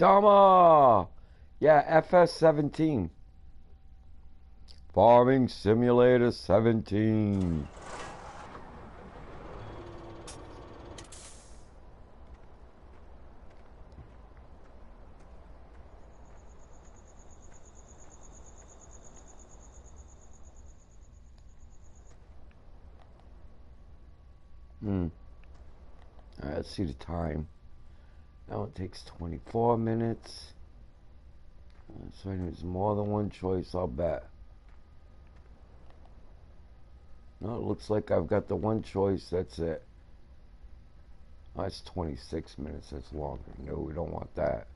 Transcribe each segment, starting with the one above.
Dama! Yeah, FS17. Farming Simulator 17. Alright, let's see the time. Now it takes 24 minutes. So there's more than one choice, I'll bet. No, it looks like I've got the one choice, that's it. Oh, that's 26 minutes, that's longer. No, we don't want that.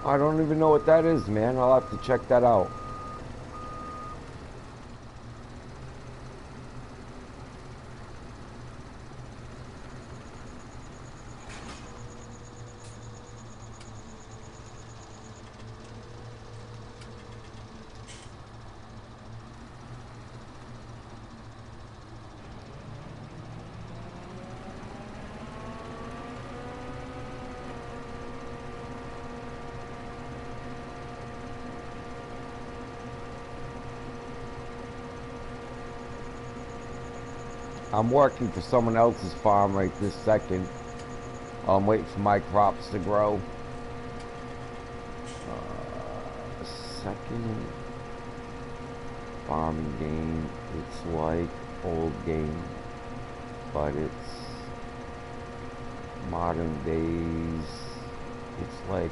I don't even know what that is, man. I'll have to check that out. I'm working for someone else's farm right this second. I'm waiting for my crops to grow. Second farming game. It's like old game, but it's modern days. It's like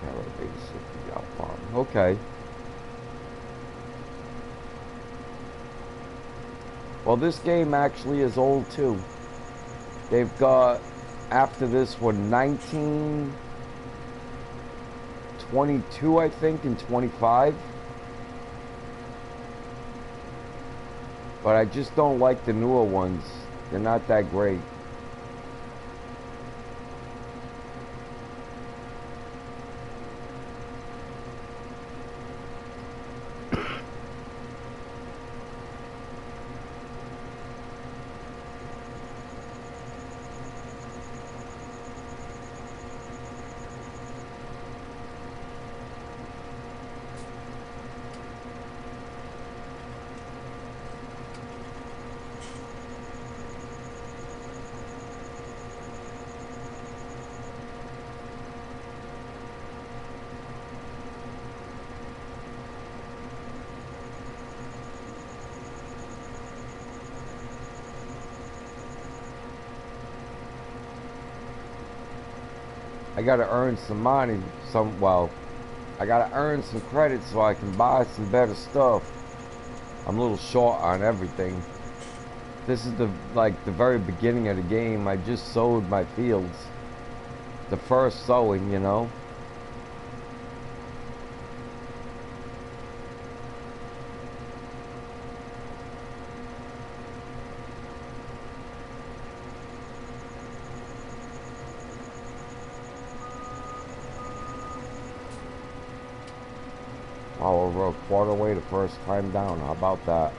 Terra Basic farm. Okay. Well, this game actually is old too. They've got, after this one, 19, 22, I think, and 25. But I just don't like the newer ones. They're not that great. I gotta earn some money, I gotta earn some credit so I can buy some better stuff. I'm a little short on everything. This is the very beginning of the game. I just sowed my fields. The first sowing, you know. Oh, we're a quarter way the first time down. How about that?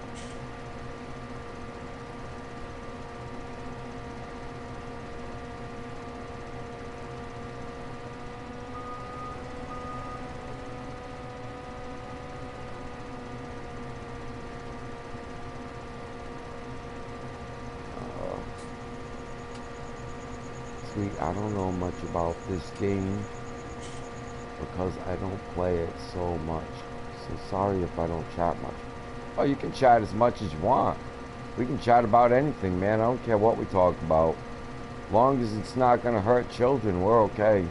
Sweet, I don't know much about this game because I don't play it so much. So sorry if I don't chat much. Oh, you can chat as much as you want. We can chat about anything, man. I don't care what we talk about. As long as it's not going to hurt children, we're okay.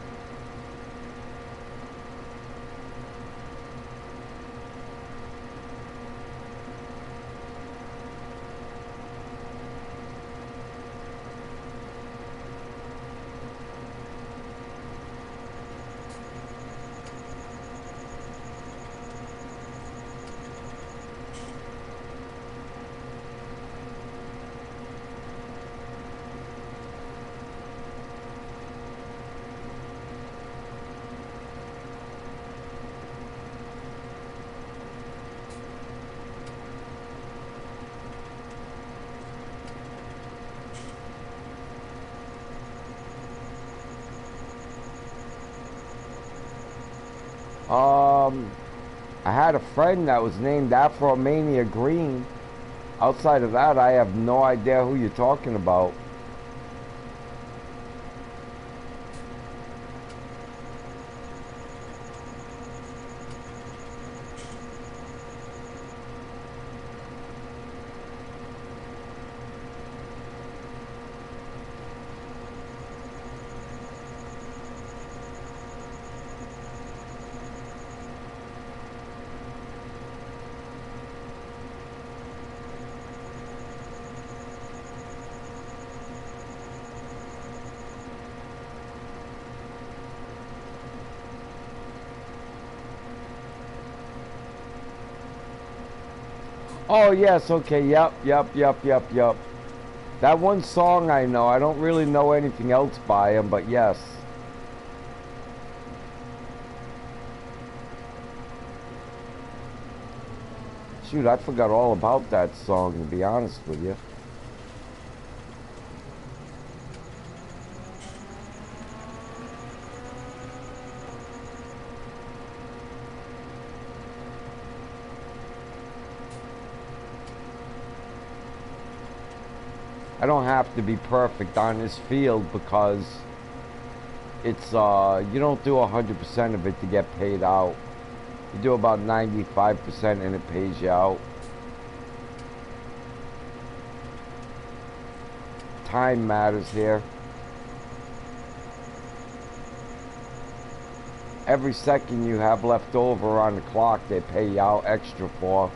Um, I had a friend that was named Afromania Green. Outside of that, I have no idea who you're talking about. Oh, yes, okay, yep. That one song I know. I don't really know anything else by him, but yes. Shoot, I forgot all about that song, to be honest with you. I don't have to be perfect on this field because it's, you don't do 100% of it to get paid out. You do about 95% and it pays you out. Time matters here. Every second you have left over on the clock, they pay you out extra for.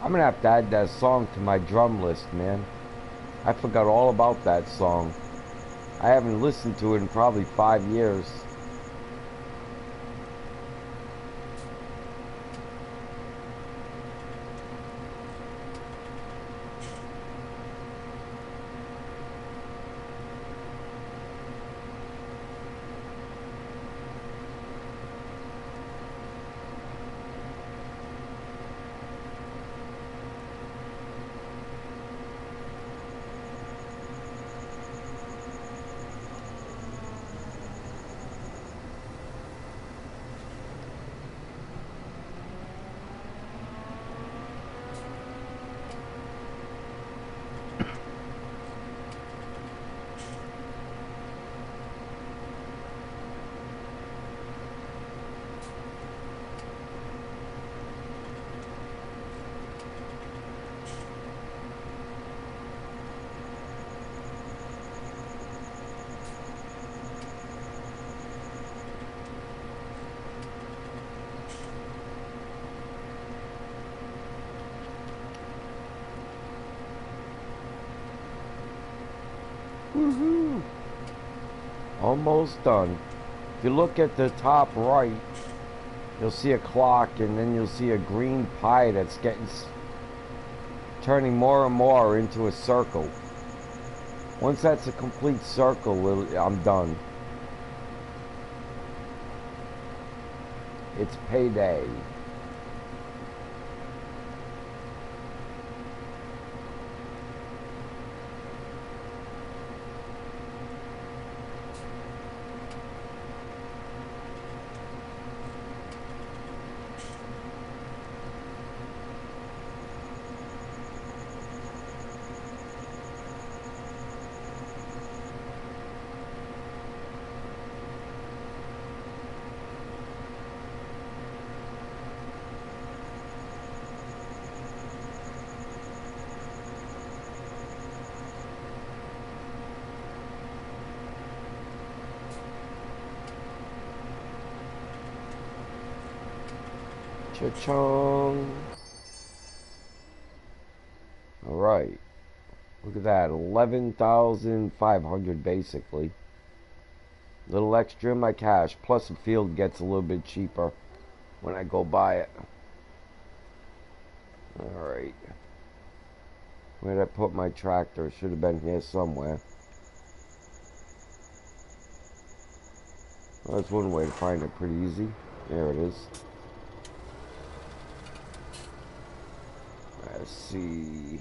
I'm gonna have to add that song to my drum list, man. I forgot all about that song. I haven't listened to it in probably 5 years. Woohoo! Almost done. If you look at the top right, you'll see a clock, and then you'll see a green pie that's turning more and more into a circle. Once that's a complete circle, I'm done. It's payday. Cha-chong. Alright. Look at that. 11,500 basically. Little extra in my cash. Plus the field gets a little bit cheaper when I go buy it. Alright. Where did I put my tractor? It should have been here somewhere. Well, that's one way to find it pretty easy. There it is. Let's see.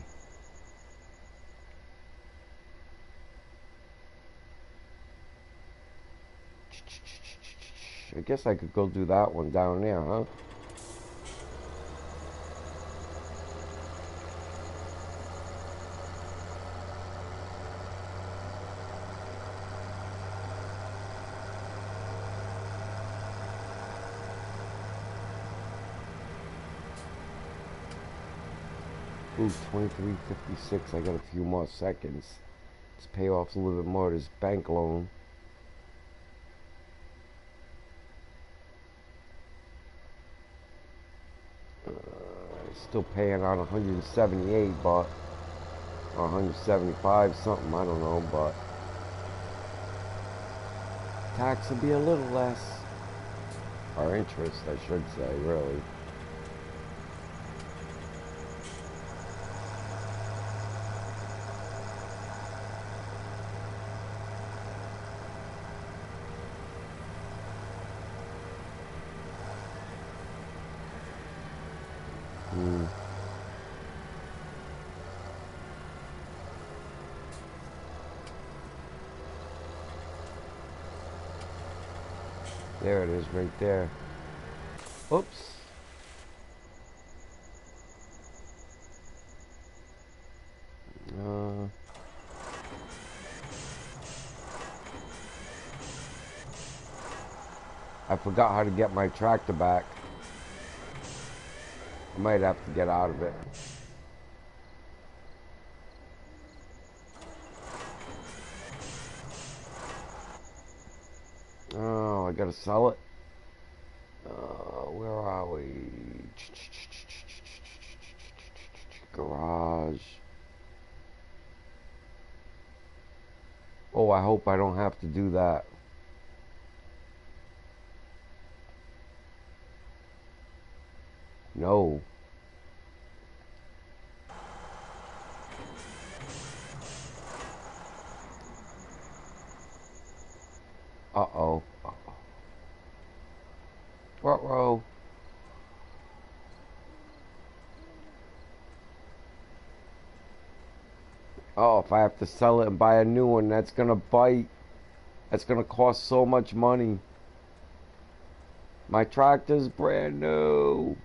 I guess I could go do that one down there, huh? Ooh, 23.56. I got a few more seconds. Let's pay off a little bit more of this bank loan. Still paying on 178, but or 175 something, I don't know, but tax will be a little less, or interest I should say, really. There it is, right there. Oops. I forgot how to get my tractor back. I might have to get out of it. Oh, I gotta sell it. Where are we? Garage. Oh, I hope I don't have to do that. No. Uh-oh. Uh-oh. Oh, if I have to sell it and buy a new one, that's gonna bite. That's gonna cost so much money. My tractor's brand new.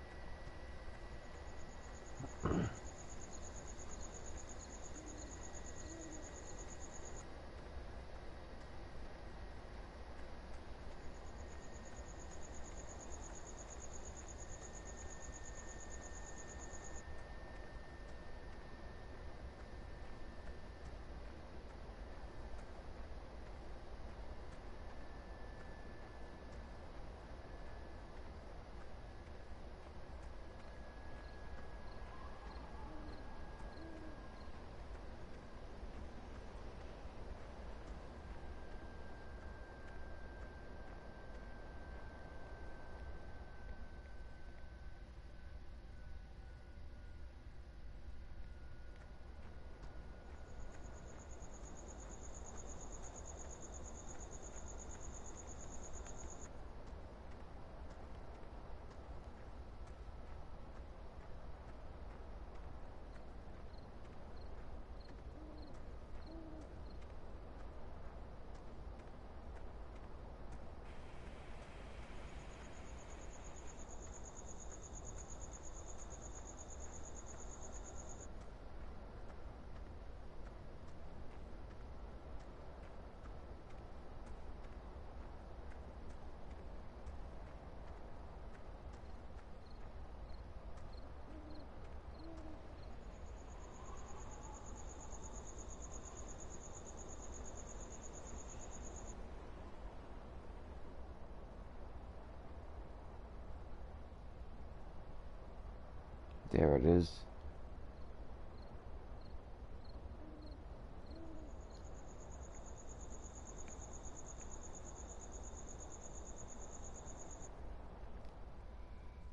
There it is.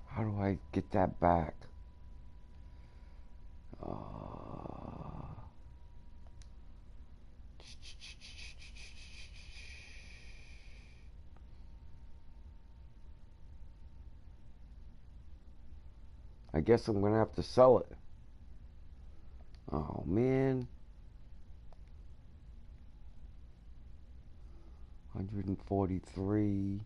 How do I get that back? I guess I'm gonna have to sell it. Oh man. 143.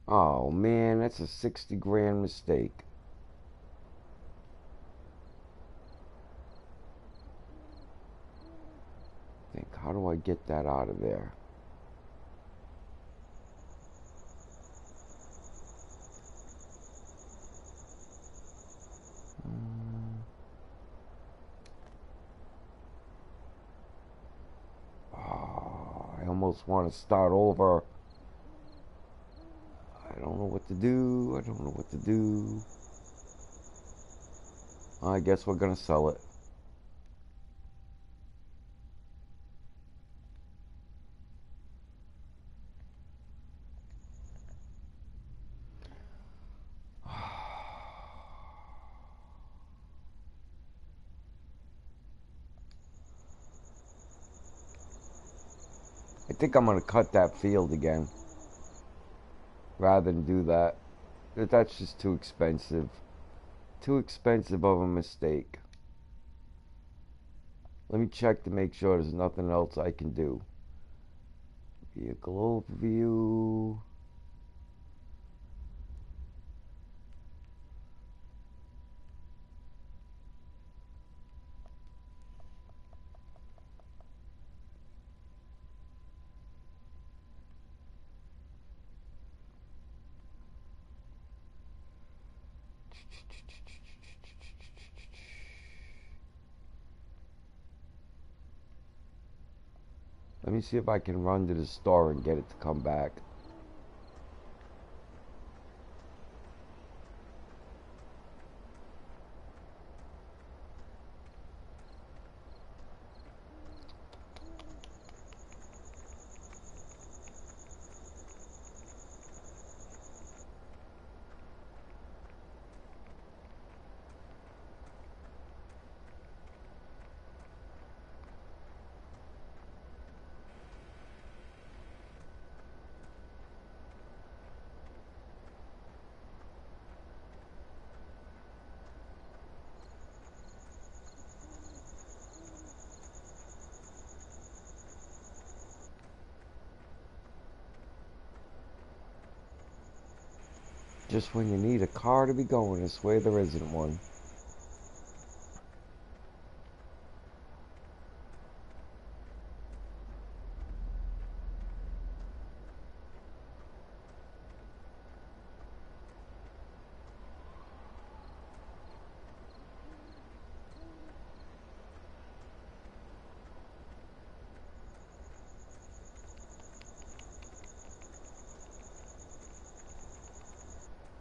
Oh man, that's a 60 grand mistake. How do I get that out of there? Oh, I almost want to start over. I don't know what to do. I don't know what to do. I guess we're gonna sell it. I think I'm gonna cut that field again rather than do that. That's just too expensive. Too expensive of a mistake. Let me check to make sure there's nothing else I can do. Vehicle overview. Let me see if I can run to the store and get it to come back. Just when you need a car to be going, I swear there isn't one.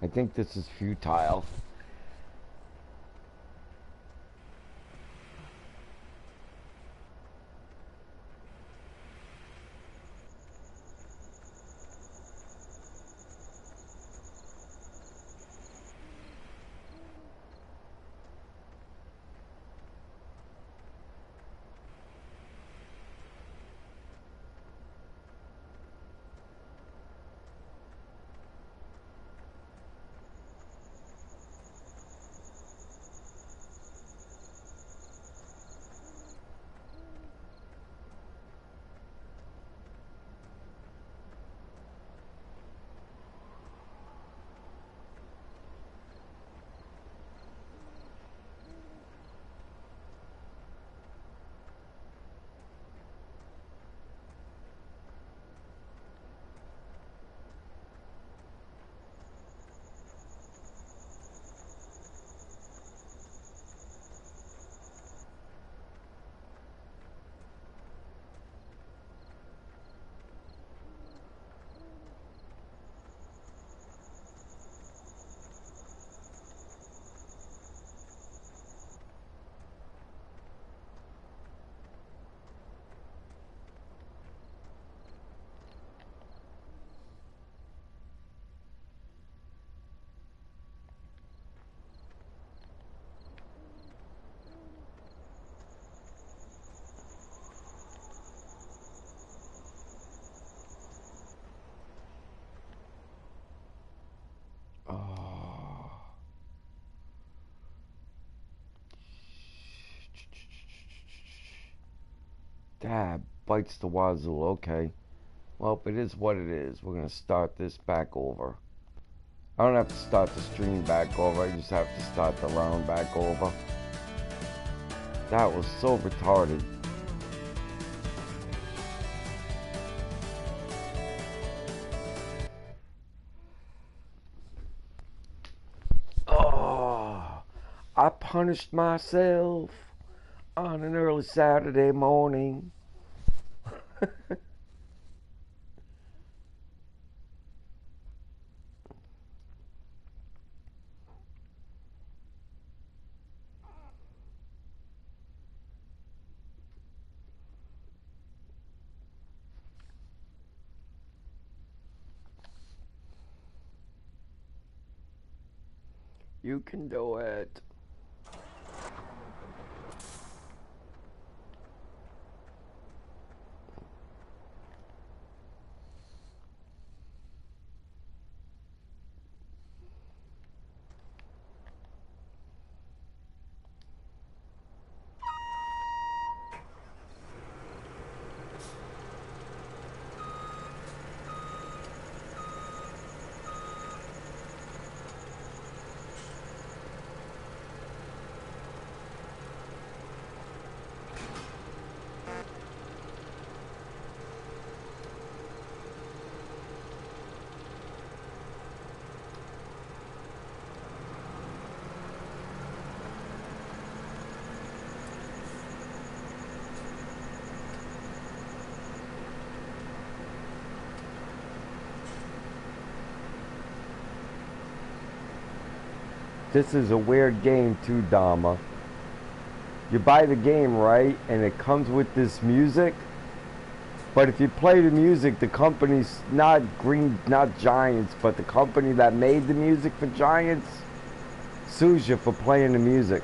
I think this is futile. Dad bites the wazoo. Okay. Well, it is what it is. We're going to start this back over. I don't have to start the stream back over. I just have to start the round back over. That was so retarded. Oh, I punished myself on an early Saturday morning. You can do it. This is a weird game too, Dama. You buy the game, right, and it comes with this music. But if you play the music, the company's not Giants, but the company that made the music for Giants sues you for playing the music.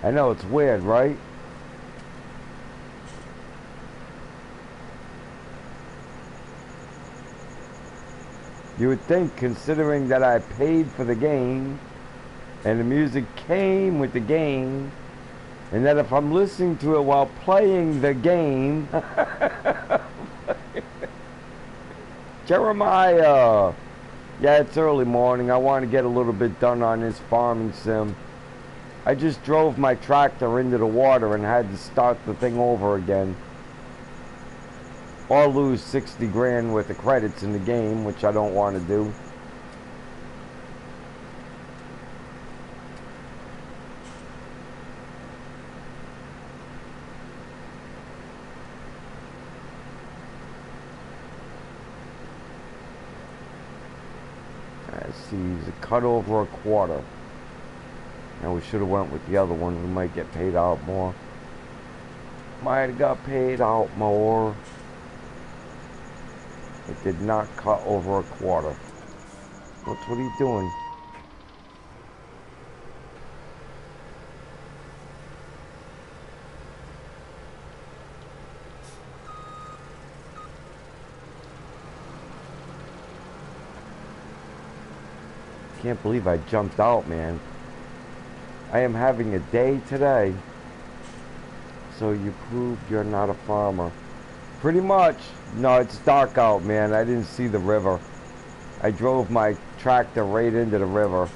I know, it's weird, right? You would think, considering that I paid for the game, and the music came with the game, and that if I'm listening to it while playing the game... Jeremiah! Yeah, it's early morning. I want to get a little bit done on this farming sim. I just drove my tractor into the water and had to start the thing over again. Or lose 60 grand worth of credits in the game, which I don't want to do. Let's see, he's a cut over a quarter. Now we should have went with the other one. We might get paid out more. Might have got paid out more. It did not cut over a quarter. What are you doing? Can't believe I jumped out, man. I am having a day today. So you proved you're not a farmer. Pretty much. No, it's dark out, man. I didn't see the river. I drove my tractor right into the river.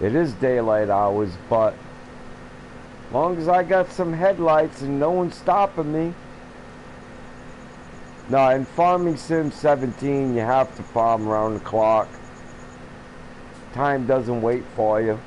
It is daylight hours, but as long as I got some headlights and no one's stopping me. No, in Farming Sim 17, you have to farm around the clock. Time doesn't wait for you.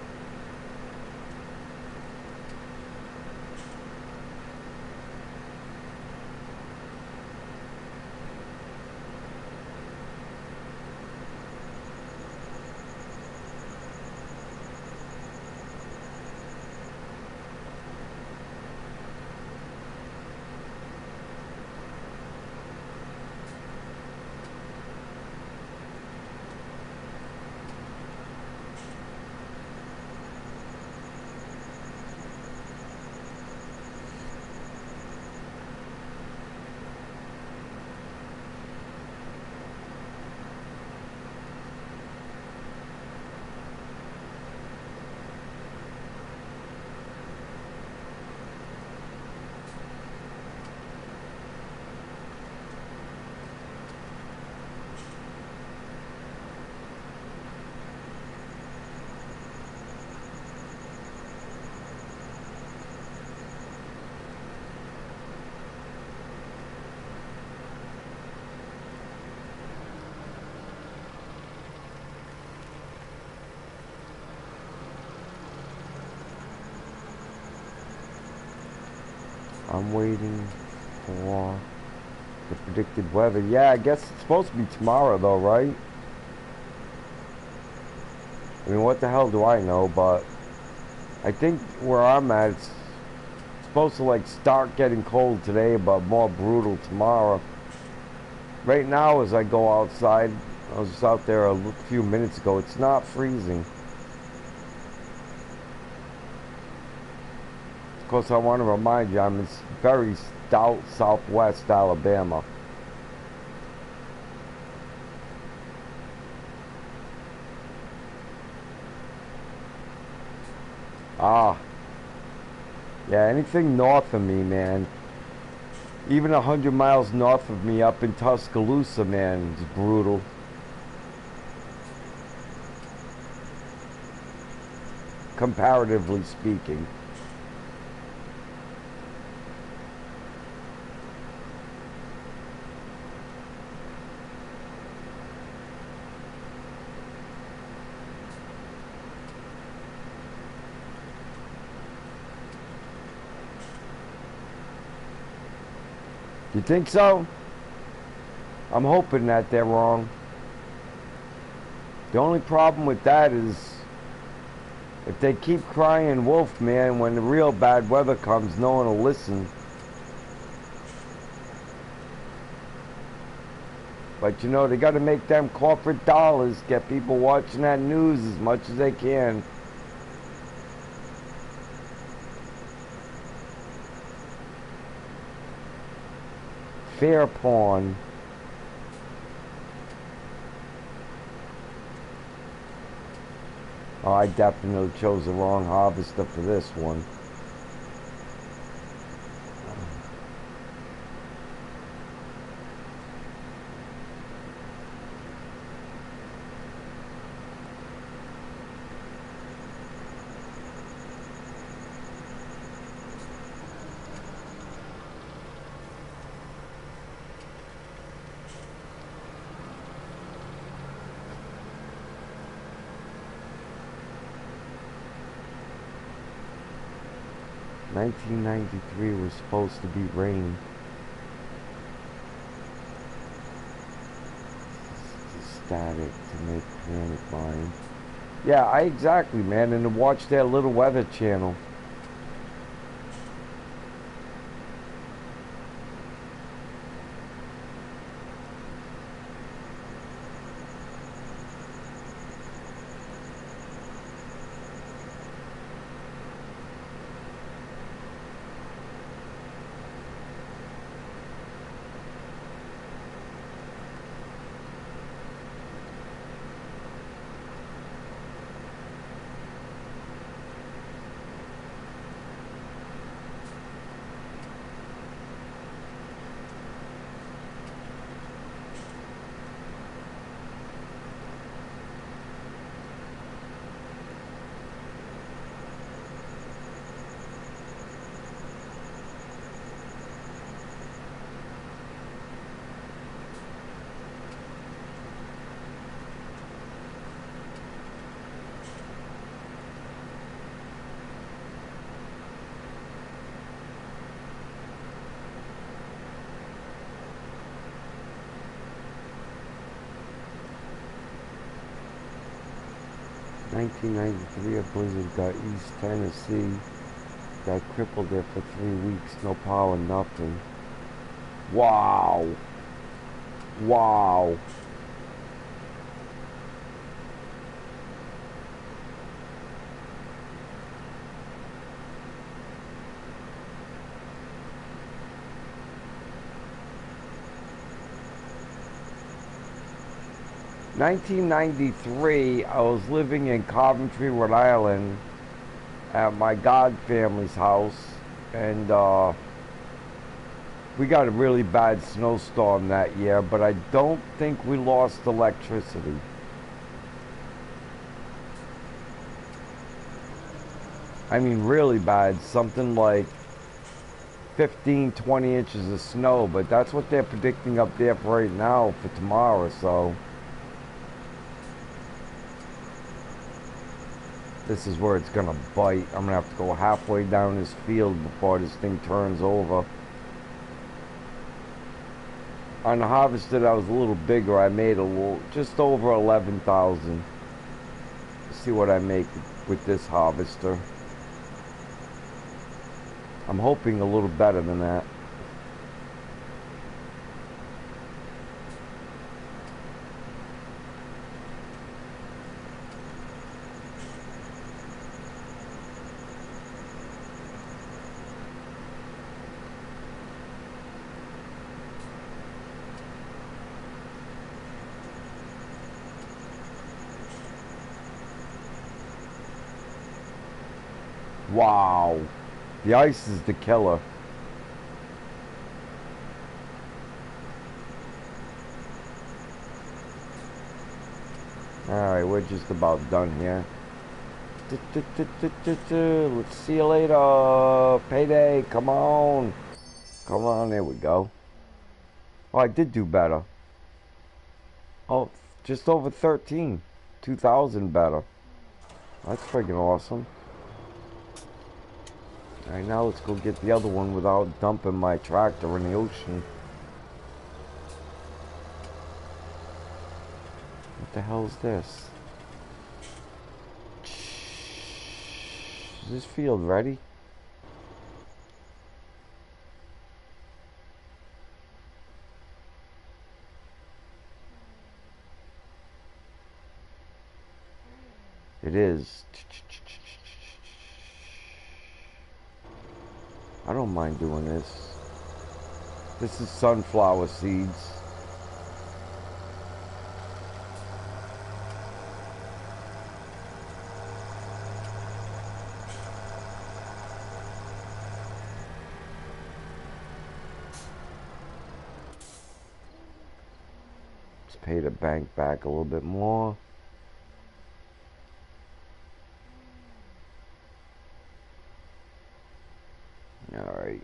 I'm waiting for the predicted weather. Yeah, I guess it's supposed to be tomorrow though, right? I mean, what the hell do I know, but I think where I'm at, it's supposed to like start getting cold today, but more brutal tomorrow. Right now, as I go outside, I was just out there a few minutes ago, it's not freezing. Of course, I want to remind you, I'm in very stout southwest Alabama. Ah, yeah, anything north of me, man. Even 100 miles north of me up in Tuscaloosa, man, is brutal. Comparatively speaking. You think so? I'm hoping that they're wrong. The only problem with that is if they keep crying wolf, man, when the real bad weather comes, no one will listen. But you know, they got to make them corporate dollars, get people watching that news as much as they can. Fair porn. Oh, I definitely chose the wrong harvester for this one. (1993) was supposed to be rain. Static to make panic buying. Yeah, exactly, man, and to watch that little weather channel. 1993, a blizzard got East Tennessee. Got crippled there for 3 weeks. No power, nothing. Wow. Wow. "1993, I was living in Coventry, Rhode Island at my god family's house, and we got a really bad snowstorm that year, but I don't think we lost electricity. I mean, really bad, something like 15, 20 inches of snow, but that's what they're predicting up there for right now for tomorrow, so this is where it's gonna bite. I'm gonna have to go halfway down this field before this thing turns over. On the harvester that was a little bigger, I made a little, just over 11,000. Let's see what I make with this harvester. I'm hoping a little better than that. Wow. The ice is the killer. Alright, we're just about done here. Let's see you later. Payday, come on. Come on, there we go. Oh, I did do better. Oh, just over 13. 2,000 better. That's freaking awesome. Alright, now let's go get the other one without dumping my tractor in the ocean. What the hell is this? Is this field ready? It is. I don't mind doing this. This is sunflower seeds. Let's pay the bank back a little bit more. Alright.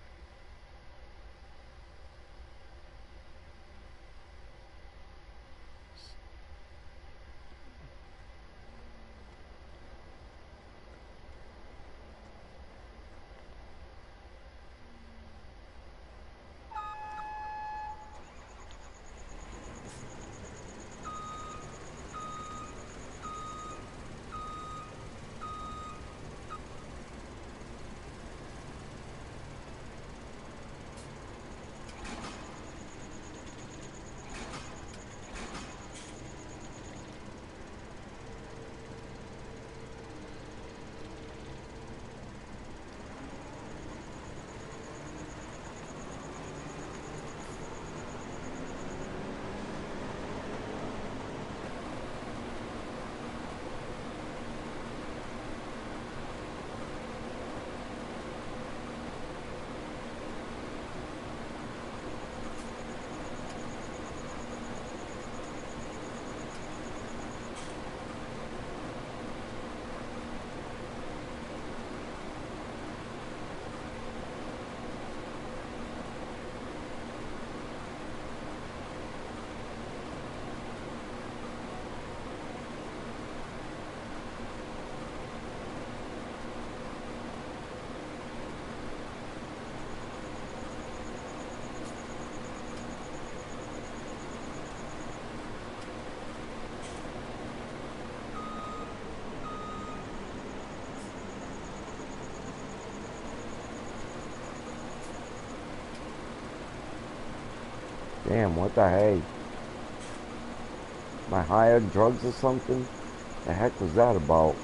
Damn, what the hey? Am I high on drugs or something? The heck was that about?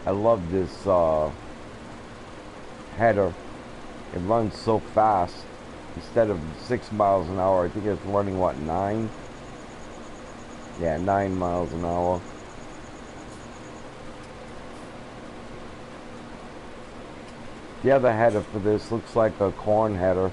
I love this header. It runs so fast. Instead of 6 miles an hour, I think it's running, what, 9? Yeah, 9 miles an hour. The other header for this looks like a corn header.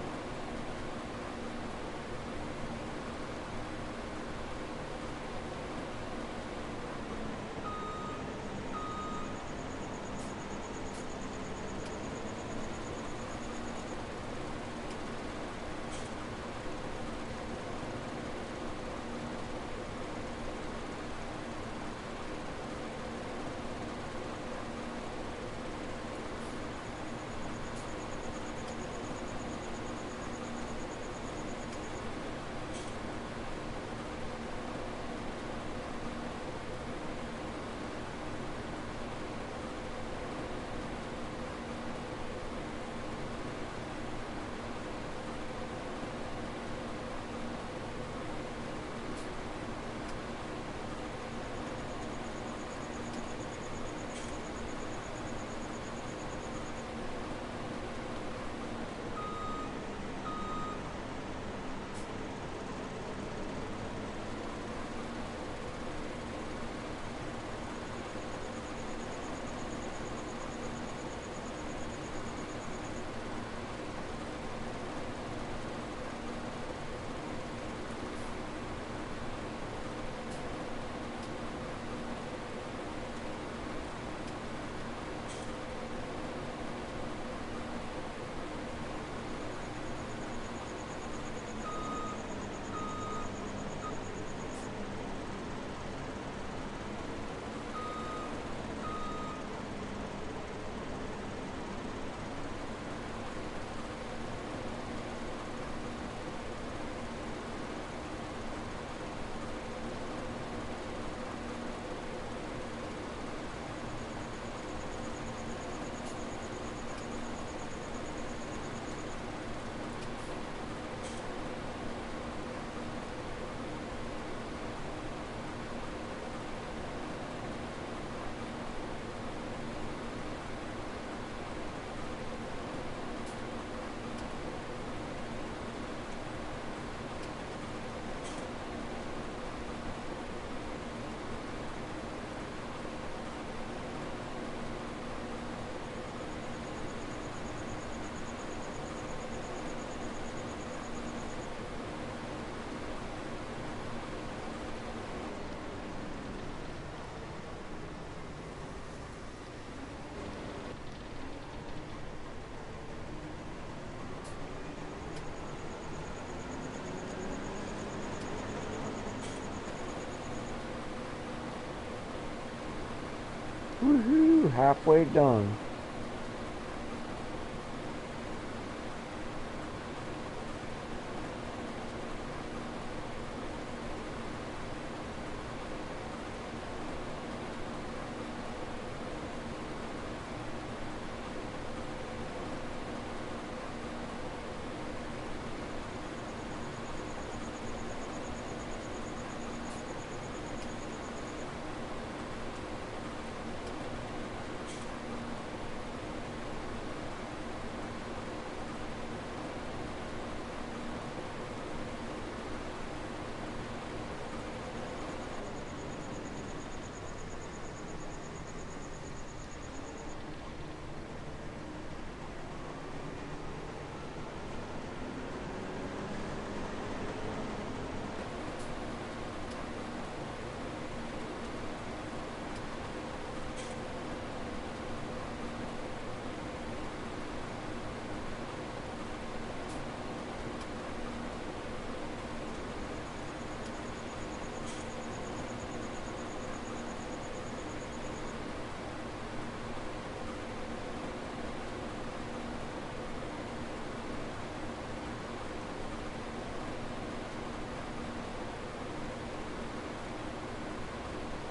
Woohoo! Halfway done.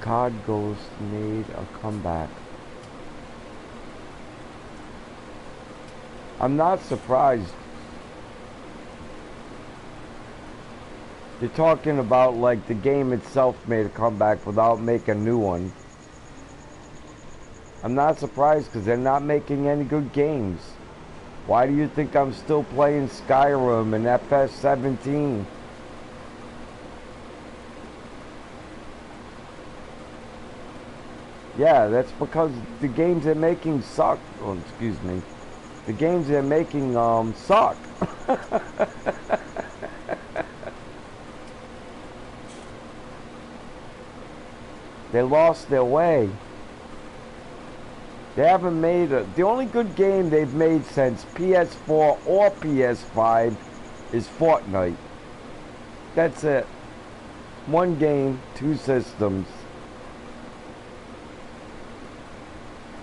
COD Ghost made a comeback. I'm not surprised. You're talking about like the game itself made a comeback without making a new one. I'm not surprised because they're not making any good games. Why do you think I'm still playing Skyrim and FS17? Yeah, that's because the games they're making suck. Oh, excuse me. The games they're making suck. They lost their way. They haven't made the only good game they've made since PS4 or PS5 is Fortnite. That's it. One game, two systems.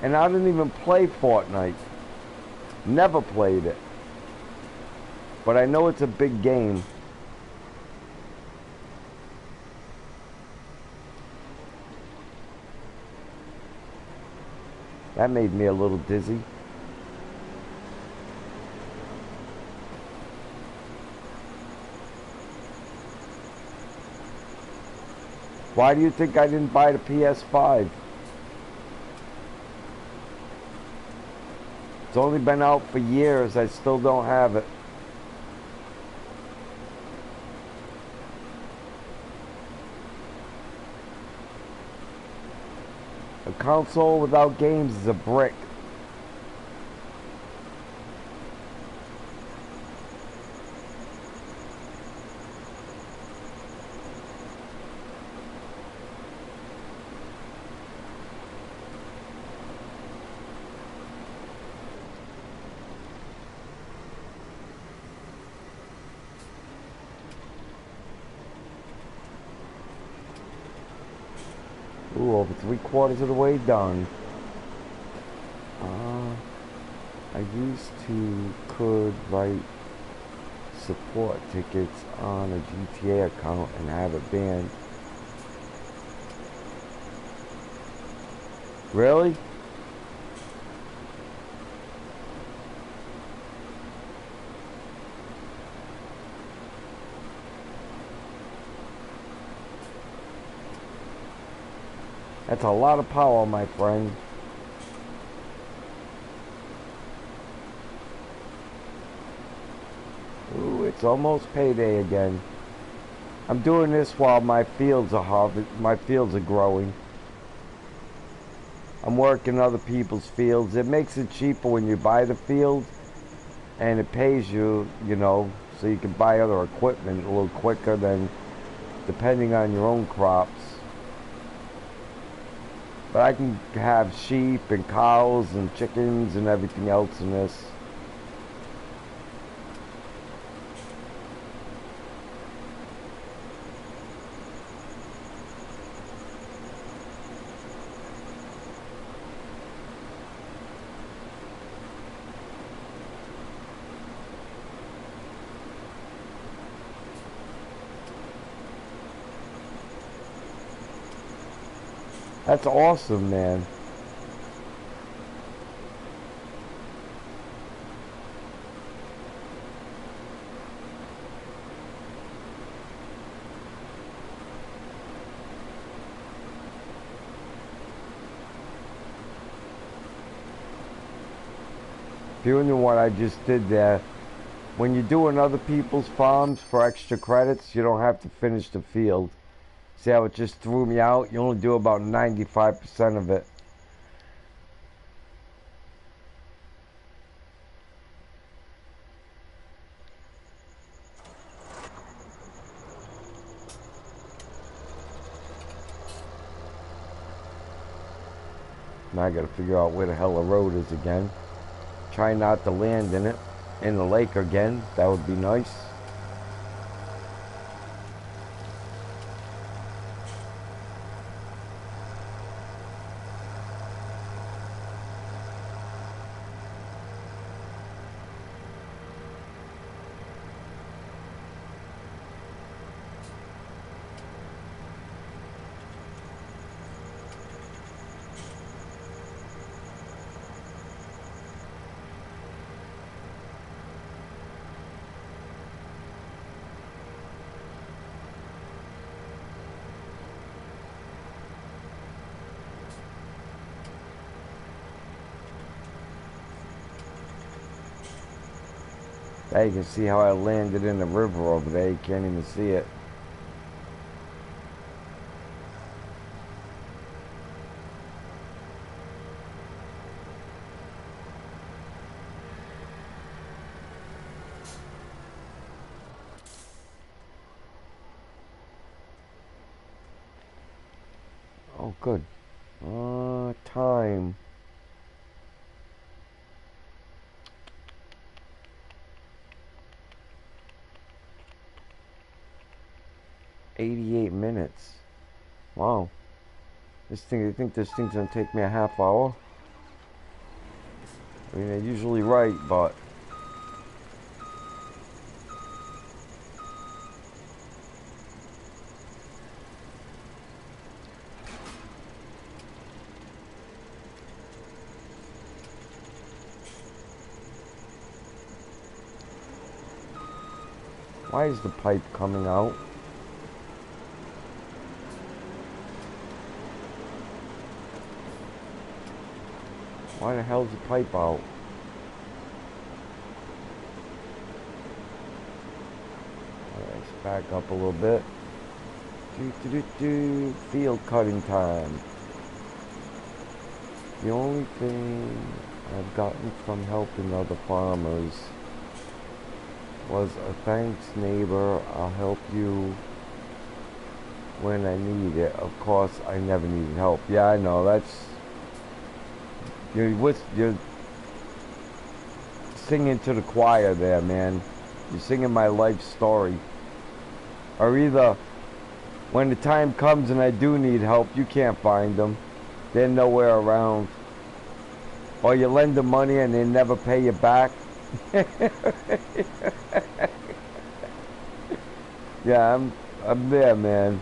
And I didn't even play Fortnite. Never played it. But I know it's a big game. That made me a little dizzy. Why do you think I didn't buy the PS5? It's only been out for years. I still don't have it. A console without games is a brick. Ooh, over 3/4 of the way done. I used to could write support tickets on a GTA account and have it banned. Really? That's a lot of power, my friend. Ooh, it's almost payday again. I'm doing this while my fields are growing. I'm working other people's fields. It makes it cheaper when you buy the field, and it pays you, you know, so you can buy other equipment a little quicker than depending on your own crops. But I can have sheep and cows and chickens and everything else in this. That's awesome, man. If you knew what I just did there, when you're doing other people's farms for extra credits, you don't have to finish the field. See how it just threw me out? You only do about 95% of it. Now I gotta figure out where the hell the road is again. Try not to land in it. In the lake again. That would be nice. Hey, you can see how I landed in the river over there. You can't even see it. Oh, good. Time. 88 minutes. Wow. This thing, you think this thing's gonna take me a half hour? I mean, they're usually right, but... Why is the pipe coming out? Why the hell's the pipe out? Let's back up a little bit. Field cutting time. The only thing I've gotten from helping other farmers was a thanks neighbor, I'll help you when I need it. Of course, I never needed help. Yeah, I know, that's... You're singing to the choir there, man. You're singing my life story. Or either, when the time comes and I do need help, you can't find them. They're nowhere around. Or you lend them money and they never pay you back. Yeah, I'm there, man.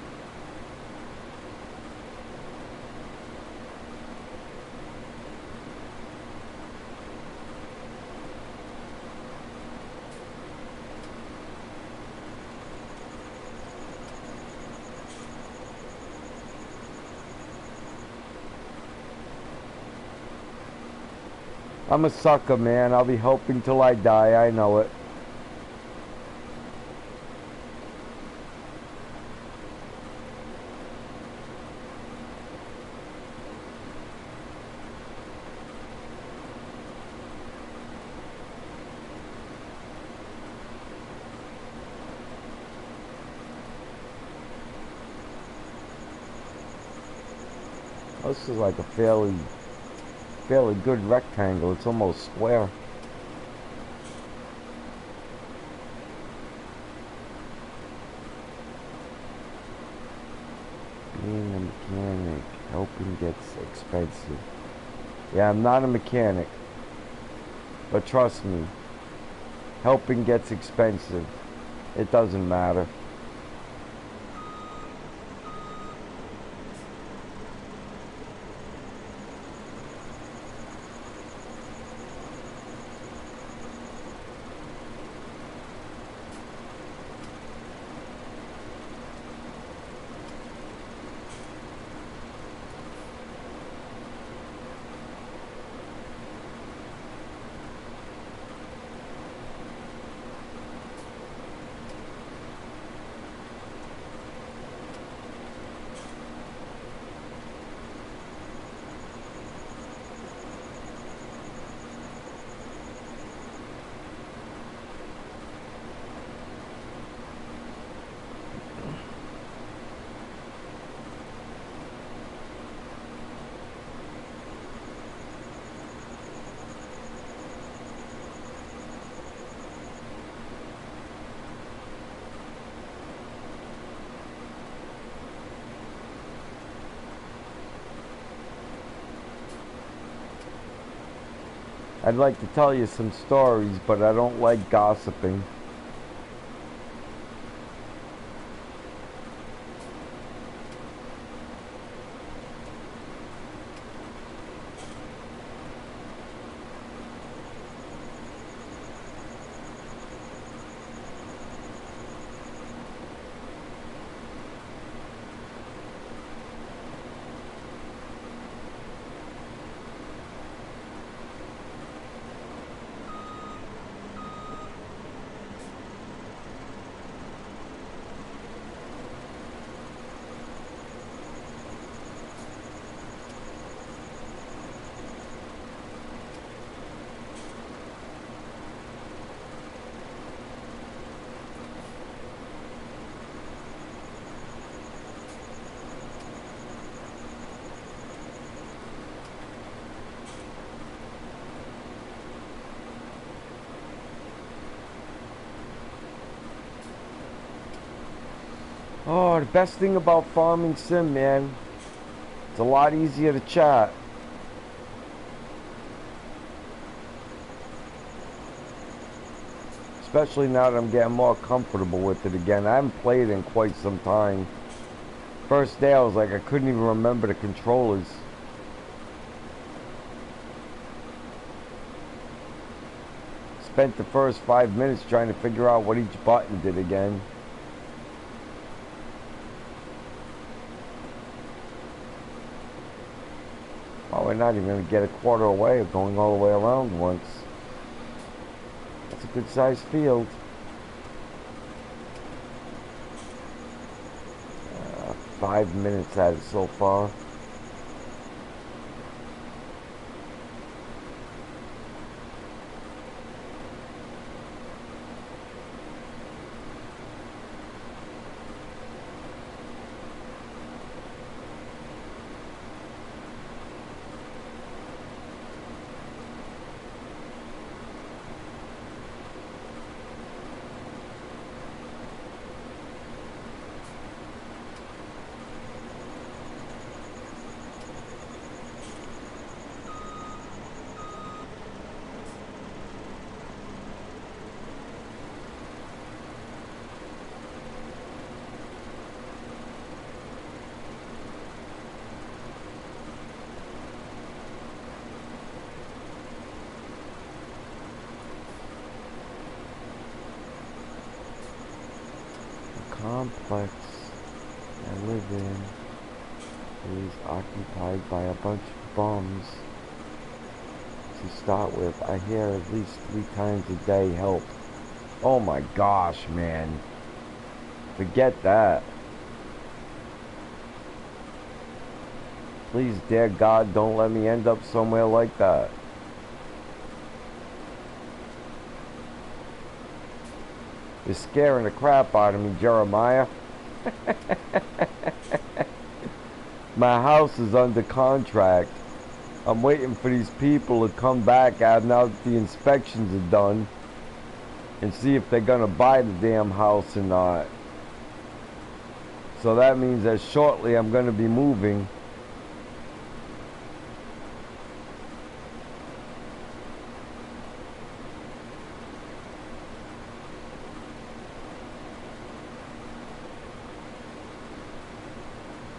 I'm a sucker, man. I'll be helping till I die. I know it. This is like a fairly good rectangle. It's almost square. Being a mechanic, helping gets expensive. Yeah, I'm not a mechanic. But trust me, helping gets expensive. It doesn't matter. I'd like to tell you some stories, but I don't like gossiping. Oh, the best thing about farming sim, man, it's a lot easier to chat. Especially now that I'm getting more comfortable with it again. I haven't played in quite some time. First day I was like, I couldn't even remember the controllers. Spent the first 5 minutes trying to figure out what each button did again. Oh, we're not even going to get a quarter away of going all the way around once. That's a good sized field. 5 minutes at it so far. Complex I live in is occupied by a bunch of bums. To start with, I hear at least 3 times a day help. Oh my gosh, man. Forget that. Please, dear God, don't let me end up somewhere like that. You're scaring the crap out of me, Jeremiah. My house is under contract. I'm waiting for these people to come back out now that the inspections are done and see if they're gonna buy the damn house or not. So that means that shortly I'm gonna be moving.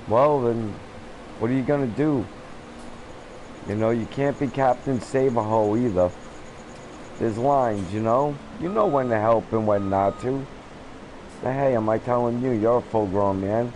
Well, then, what are you gonna do? You know, you can't be Captain Save-A-Ho either. There's lines, you know? You know when to help and when not to. But hey, am I telling you, you're a full-grown man.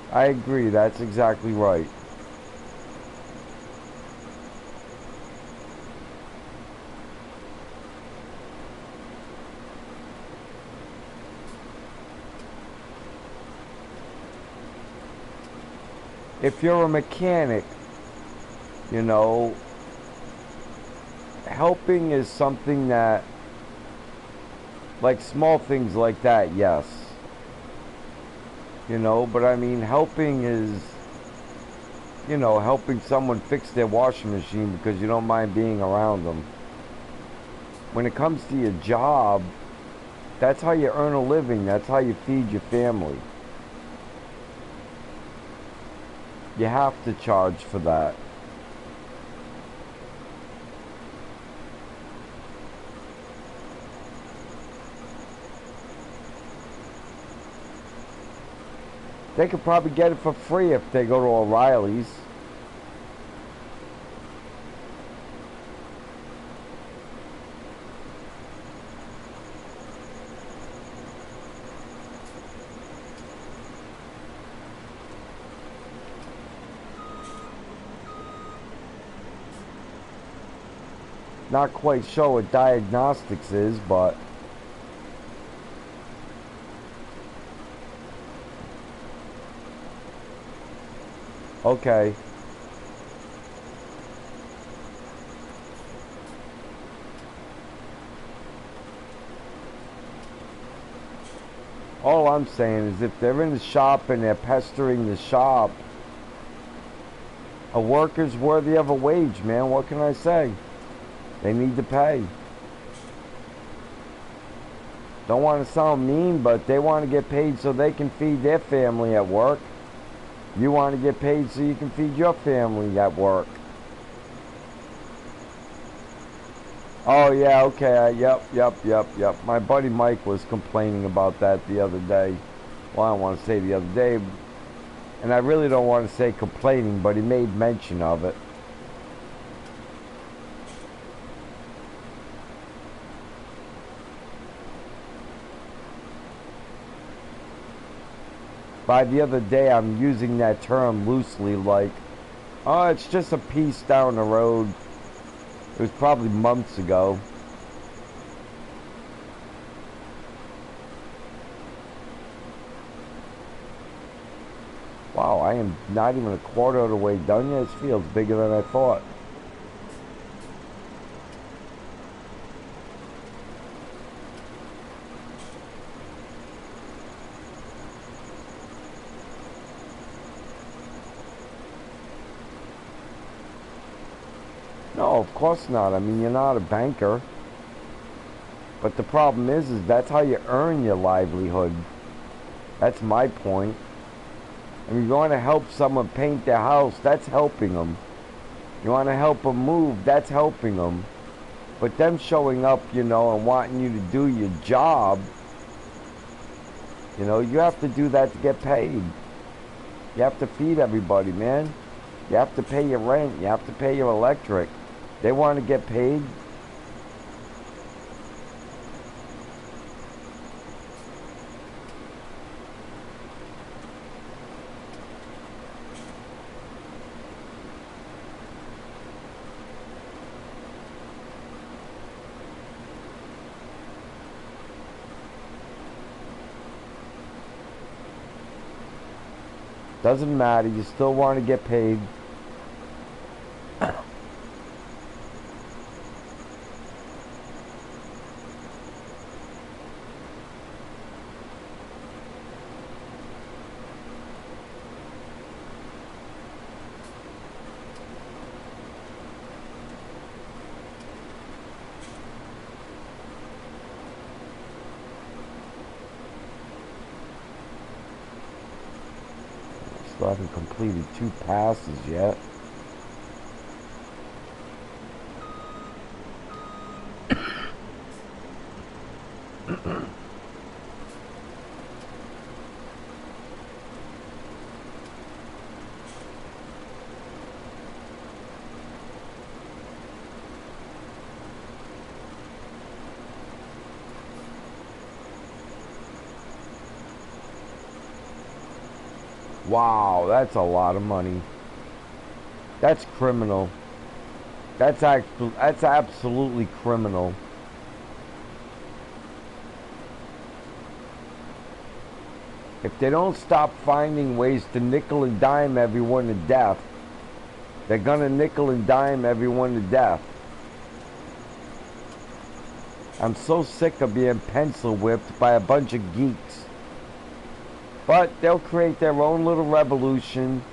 I agree, that's exactly right. If you're a mechanic, you know, helping is something that, like small things like that, yes. You know, but I mean, helping is, you know, helping someone fix their washing machine because you don't mind being around them. When it comes to your job, that's how you earn a living. That's how you feed your family. You have to charge for that. They could probably get it for free if they go to O'Reilly's. Not quite sure what diagnostics is, but Okay. All I'm saying is if they're in the shop and they're pestering the shop, a worker's worthy of a wage, man. What can I say? They need to pay. Don't want to sound mean, but they want to get paid so they can feed their family at work. You want to get paid so you can feed your family at work. Oh, yeah, okay. Yep. My buddy Mike was complaining about that the other day. Well, I don't want to say the other day. And I really don't want to say complaining, but he made mention of it. By the other day, I'm using that term loosely, like, oh, it's just a piece down the road. It was probably months ago. Wow, I am not even a quarter of the way done yet. This feels bigger than I thought. No, of course not. I mean, you're not a banker. But the problem is that's how you earn your livelihood. That's my point. I mean, you want to help someone paint their house, that's helping them. You want to help them move, that's helping them. But them showing up, you know, and wanting you to do your job, you know, you have to do that to get paid. You have to feed everybody, man. You have to pay your rent. You have to pay your electric. They want to get paid. Doesn't matter. You still want to get paid. Still haven't completed 2 passes yet. Wow, that's a lot of money. That's criminal. That's absolutely criminal. If they don't stop finding ways to nickel and dime everyone to death, they're gonna nickel and dime everyone to death. I'm so sick of being pencil whipped by a bunch of geeks. But they'll create their own little revolution.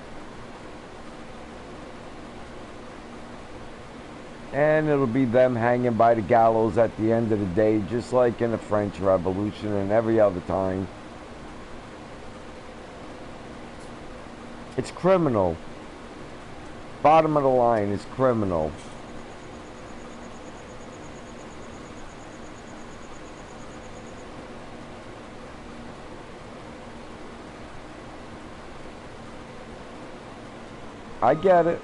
And it'll be them hanging by the gallows at the end of the day, just like in the French Revolution and every other time. It's criminal. Bottom of the line is criminal. I get it.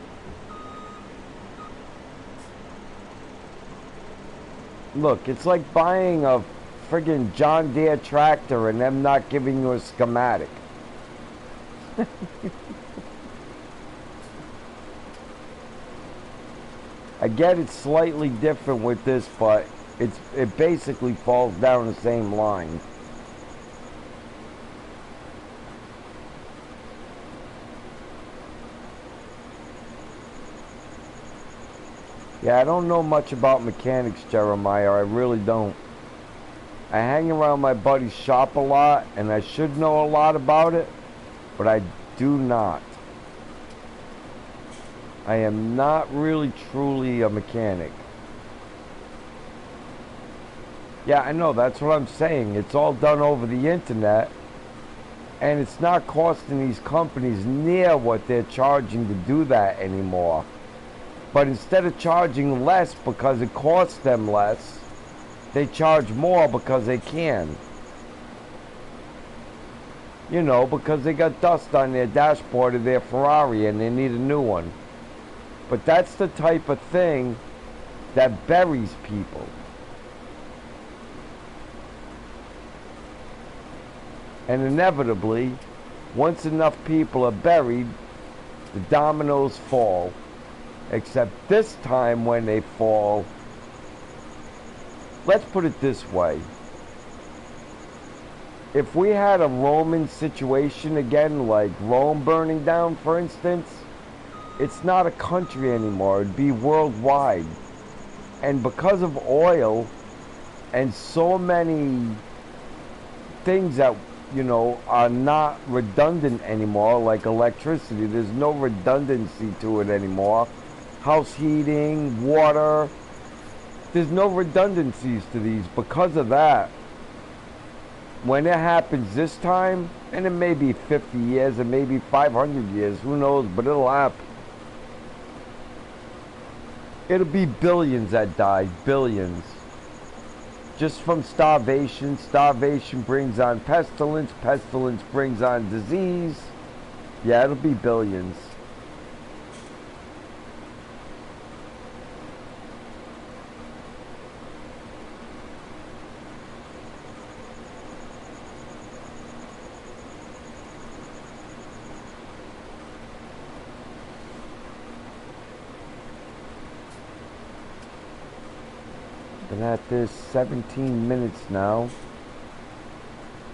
Look, it's like buying a friggin' John Deere tractor and them not giving you a schematic. I get it's slightly different with this, but it basically falls down the same line. Yeah, I don't know much about mechanics, Jeremiah. I really don't. I hang around my buddy's shop a lot, and I should know a lot about it, but I do not. I am not really truly a mechanic. Yeah, I know, that's what I'm saying. It's all done over the internet, and it's not costing these companies near what they're charging to do that anymore. But instead of charging less because it costs them less, they charge more because they can. You know, because they got dust on their dashboard of their Ferrari and they need a new one. But that's the type of thing that buries people. And inevitably, once enough people are buried, the dominoes fall. Except this time when they fall, let's put it this way. If we had a Roman situation again, like Rome burning down, for instance, it's not a country anymore. It'd be worldwide. And because of oil and so many things that, you know, are not redundant anymore, like electricity, there's no redundancy to it anymore. House heating, water, there's no redundancies to these. Because of that, when it happens this time, and it may be 50 years, it may be 500 years, who knows, but it'll happen. It'll be billions that die, billions. Just from starvation. Starvation brings on pestilence. Pestilence brings on disease. Yeah, it'll be billions. Been at this 17 minutes now.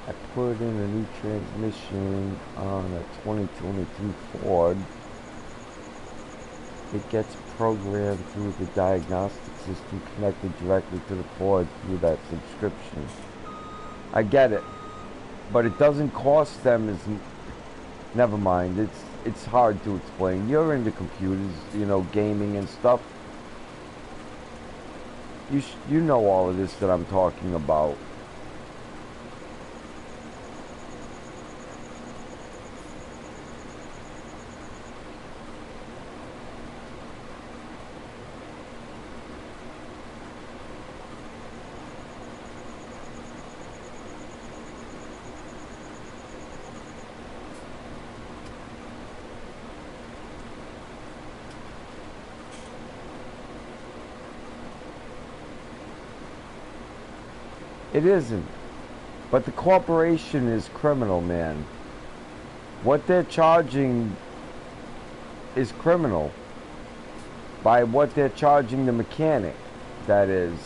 I put in a new transmission on a 2022 Ford. It gets programmed through the diagnostic system connected directly to the Ford through that subscription. I get it, but it doesn't cost them as... Never mind, it's hard to explain. You're into computers, you know, gaming and stuff. You know all of this that I'm talking about. It isn't. But the corporation is criminal, man. What they're charging is criminal. By what they're charging the mechanic, that is.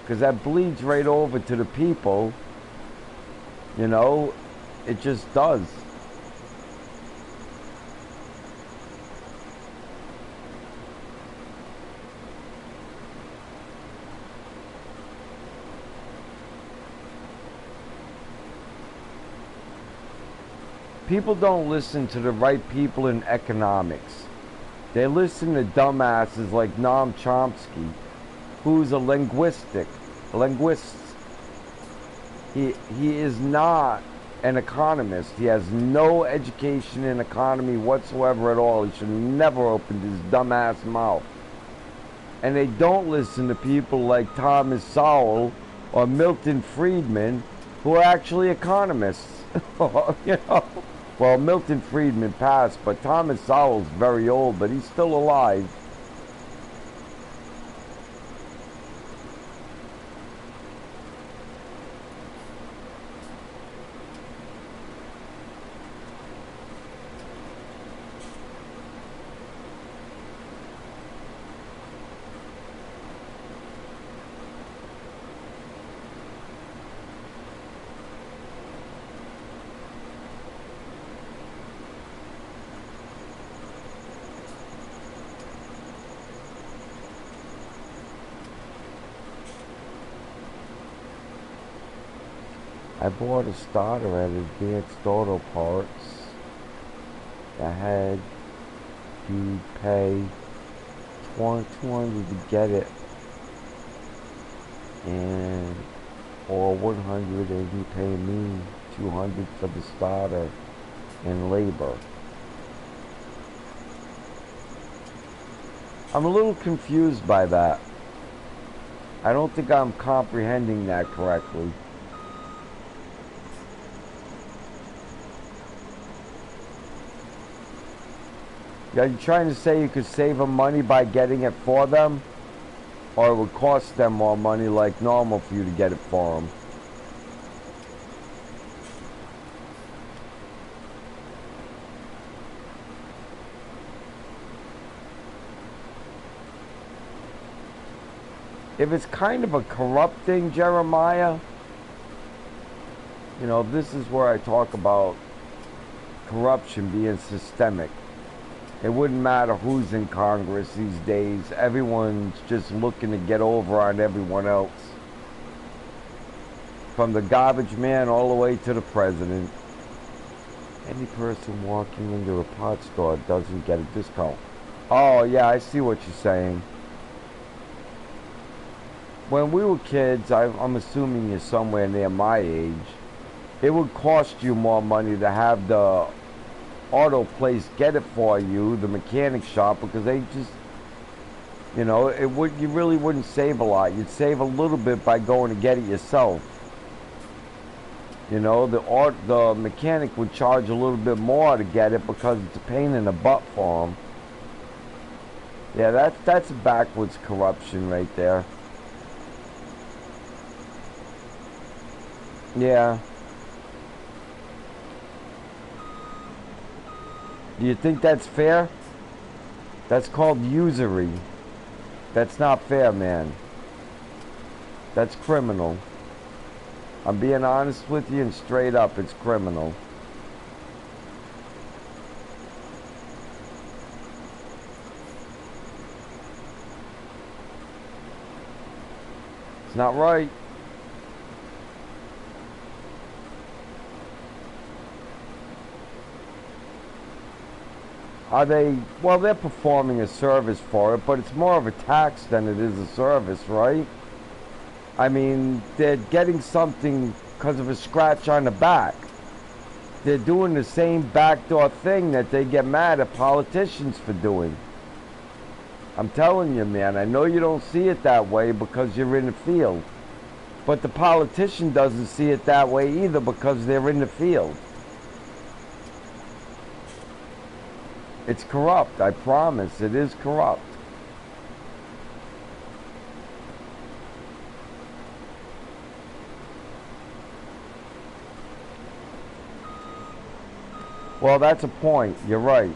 Because that bleeds right over to the people. You know, it just does. People don't listen to the right people in economics. They listen to dumbasses like Noam Chomsky, who's a linguist. He is not an economist. He has no education in economy whatsoever at all. He should never open his dumbass mouth. And they don't listen to people like Thomas Sowell or Milton Friedman, who are actually economists. You know? Well, Milton Friedman passed, but Thomas Sowell's very old, but he's still alive. I bought a starter at Advanced Auto Parts that had you pay 200 to get it, and or 100, and you pay me 200 for the starter and labor. I'm a little confused by that. I don't think I'm comprehending that correctly. Are you trying to say you could save them money by getting it for them? Or it would cost them more money like normal for you to get it for them? If it's kind of a corrupt thing, Jeremiah, you know, this is where I talk about corruption being systemic. It wouldn't matter who's in Congress these days. Everyone's just looking to get over on everyone else. From the garbage man all the way to the president. Any person walking into a pot store doesn't get a discount. Oh, yeah, I see what you're saying. When we were kids, I'm assuming you're somewhere near my age, it would cost you more money to have the auto place get it for you, the mechanic shop, because they just, you know, you really wouldn't save a lot. You'd save a little bit by going to get it yourself. You know, the mechanic would charge a little bit more to get it because it's a pain in the butt for them. Yeah, that's backwards corruption right there. Yeah. Do you think that's fair? That's called usury. That's not fair, man. That's criminal. I'm being honest with you and straight up, it's criminal. It's not right. Are they, well, they're performing a service for it, but it's more of a tax than it is a service, right? I mean, they're getting something because of a scratch on the back. They're doing the same backdoor thing that they get mad at politicians for doing. I'm telling you, man, I know you don't see it that way because you're in the field. But the politician doesn't see it that way either because they're in the field. It's corrupt, I promise. It is corrupt. Well, that's a point. You're right.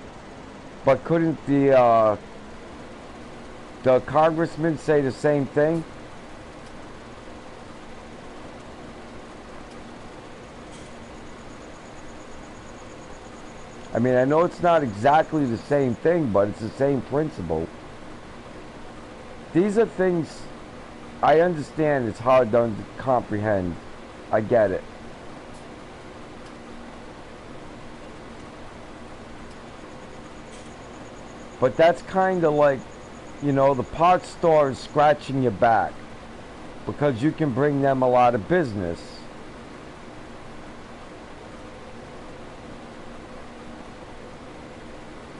But couldn't the congressman say the same thing? I mean, I know it's not exactly the same thing, but it's the same principle. These are things I understand it's hard to comprehend. I get it. But that's kind of like, you know, the parts store is scratching your back because you can bring them a lot of business.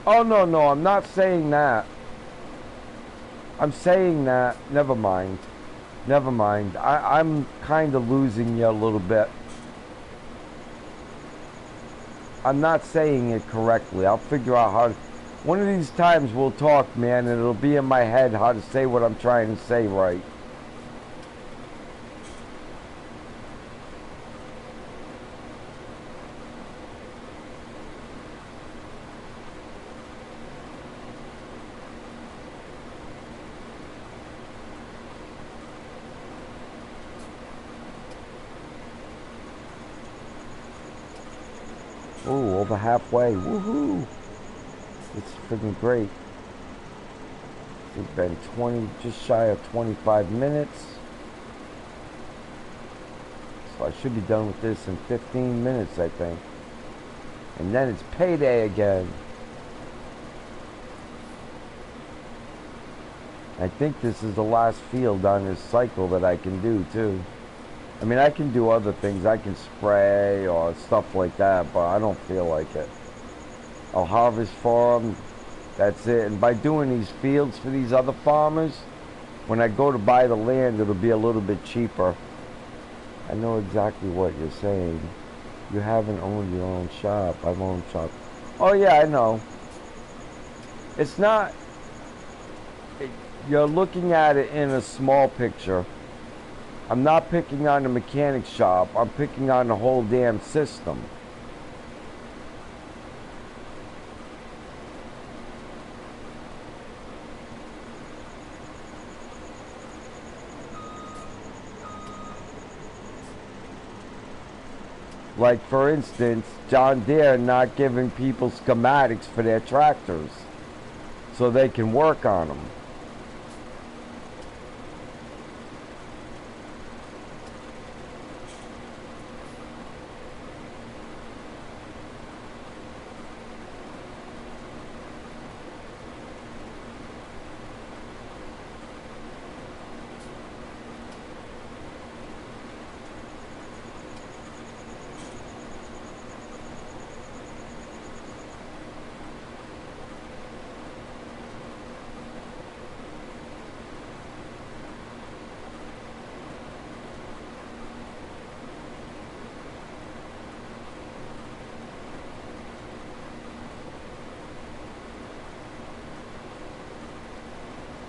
Oh, no, I'm not saying that. I'm saying that, never mind. I'm kind of losing you a little bit. I'm not saying it correctly. I'll figure out how to... One of these times we'll talk, man, and it'll be in my head how to say what I'm trying to say right. Ooh, over halfway. Woohoo! It's freaking great. It's been just shy of 25 minutes. So I should be done with this in 15 minutes, I think. And then it's payday again. I think this is the last field on this cycle that I can do, too. I mean, I can do other things. I can spray or stuff like that, but I don't feel like it. I'll harvest for them. That's it. And by doing these fields for these other farmers, when I go to buy the land, it'll be a little bit cheaper. I know exactly what you're saying. You haven't owned your own shop. I've owned shop. Oh, yeah, I know. It's not... You're looking at it in a small picture. I'm not picking on the mechanic shop. I'm picking on the whole damn system. Like, for instance, John Deere not giving people schematics for their tractors so they can work on them.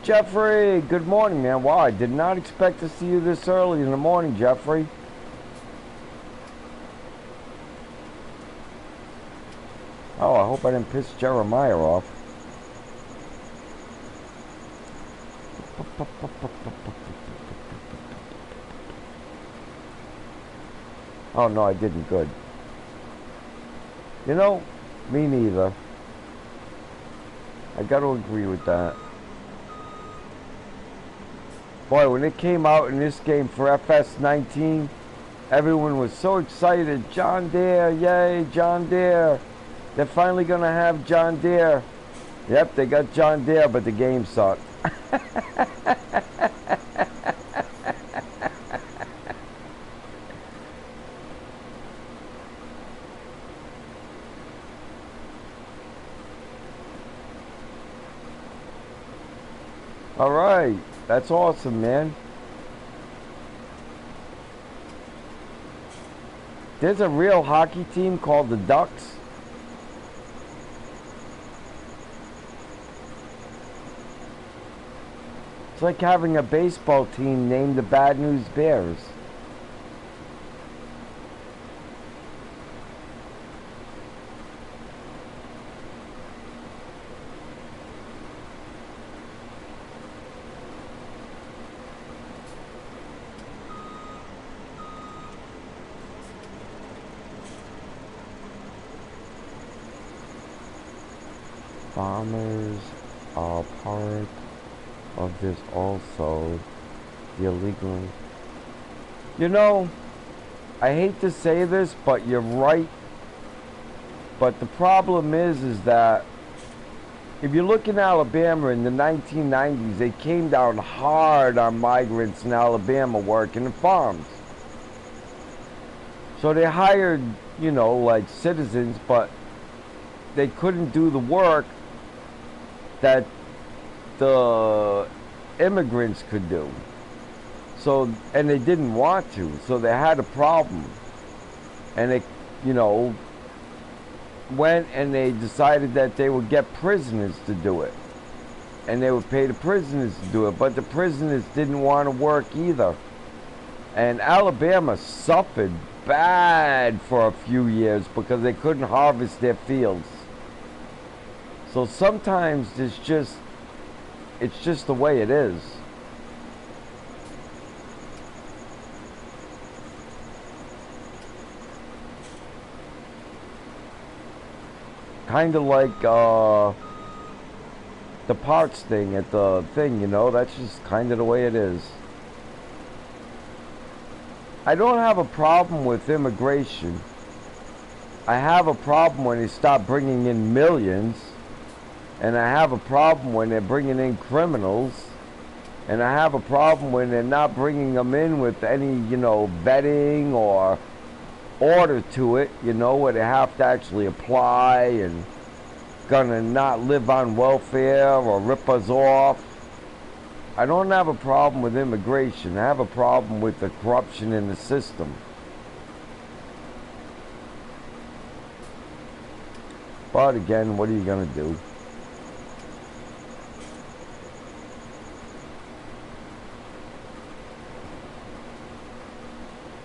Jeffrey, good morning, man. Wow, I did not expect to see you this early in the morning, Jeffrey. Oh, I hope I didn't piss Jeremiah off. Oh, no, I didn't. Good. You know, me neither. I got to agree with that. Boy, when it came out in this game for FS19, everyone was so excited. John Deere, yay, John Deere. They're finally going to have John Deere. Yep, they got John Deere, but the game sucked. All right. That's awesome, man. There's a real hockey team called the Ducks. It's like having a baseball team named the Bad News Bears. Farmers are part of this also. The illegal. You know, I hate to say this, but you're right. But the problem is that if you look in Alabama in the 1990s, they came down hard on migrants in Alabama working in farms. So they hired, you know, like citizens, but they couldn't do the work that the immigrants could do. So, and they didn't want to, so they had a problem. And they, you know, went and they decided that they would get prisoners to do it. And they would pay the prisoners to do it, but the prisoners didn't want to work either. And Alabama suffered bad for a few years because they couldn't harvest their fields. So sometimes it's just the way it is. Kind of like the parts thing at the thing, you know, that's just kind of the way it is. I don't have a problem with immigration. I have a problem when they stop bringing in millions, and I have a problem when they're bringing in criminals, and I have a problem when they're not bringing them in with any, vetting or order to it, where they have to actually apply and gonna not live on welfare or rip us off. I don't have a problem with immigration. I have a problem with the corruption in the system. But again, what are you gonna do?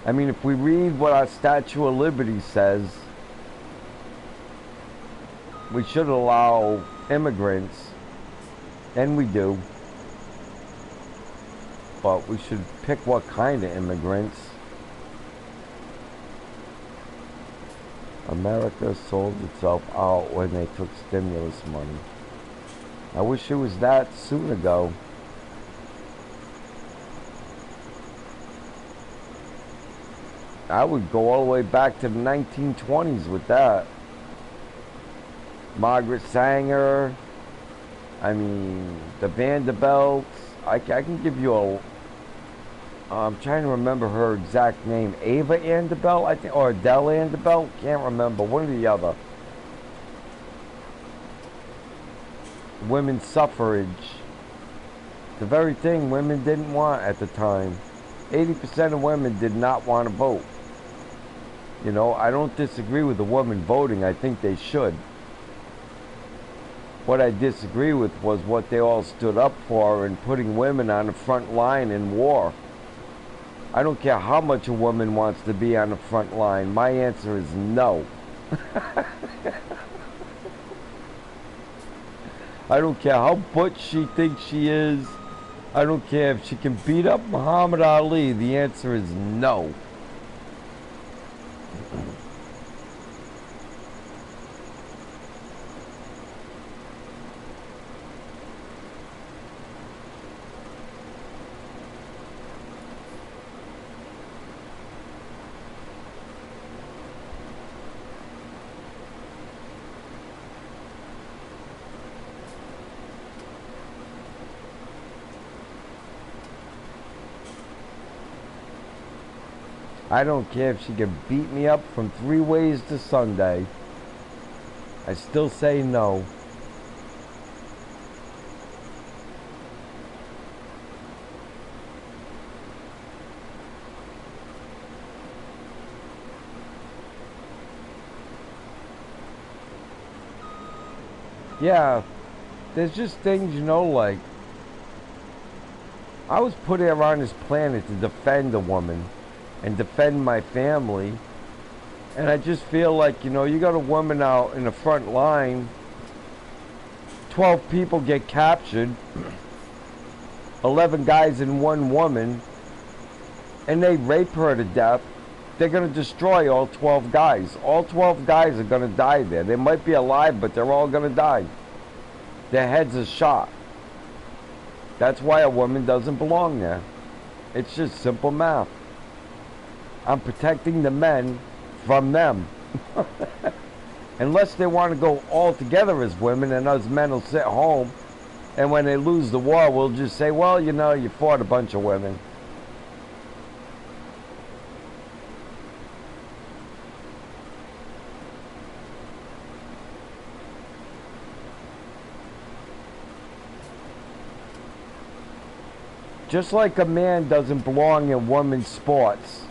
I mean, if we read what our Statue of Liberty says, we should allow immigrants, and we do, but we should pick what kind of immigrants. America sold itself out when they took stimulus money. I wish it was that soon ago. I would go all the way back to the 1920s with that. Margaret Sanger, I mean, the Vanderbilts. I can give you a... I'm trying to remember her exact name. Ava Vanderbilt, I think, or Adele Vanderbilt. Can't remember. One or the other. Women's suffrage. The very thing women didn't want at the time. 80% of women did not want to vote. I don't disagree with the women voting. I think they should. What I disagree with was what they all stood up for and putting women on the front line in war. I don't care how much a woman wants to be on the front line. My answer is no. I don't care how butch she thinks she is. I don't care if she can beat up Muhammad Ali. The answer is no. I don't care if she can beat me up from 3 ways to Sunday. I still say no. Yeah, there's just things, like, I was put here on this planet to defend a woman and defend my family, and I just feel like, you got a woman out in the front line, 12 people get captured, 11 guys and 1 woman, and they rape her to death. They're going to destroy all 12 guys. All 12 guys are going to die there. They might be alive, but they're all going to die. Their heads are shot. That's why a woman doesn't belong there. It's just simple math. I'm protecting the men from them. Unless they want to go all together as women, and us men will sit home, and when they lose the war, we'll just say, well, you fought a bunch of women. Just like a man doesn't belong in women's sports,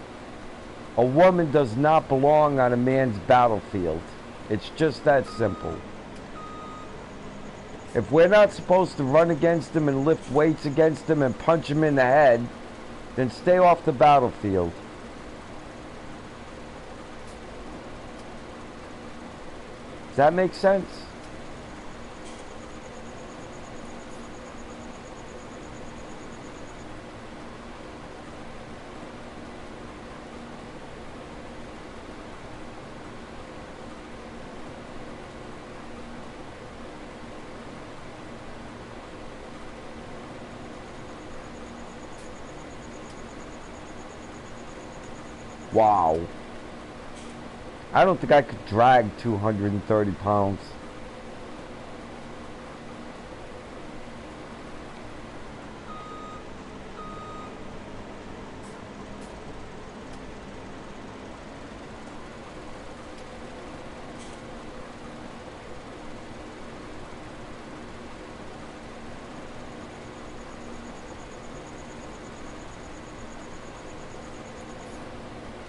a woman does not belong on a man's battlefield. It's just that simple. If we're not supposed to run against them and lift weights against them and punch them in the head, then stay off the battlefield. Does that make sense? Wow. I don't think I could drag 230 pounds.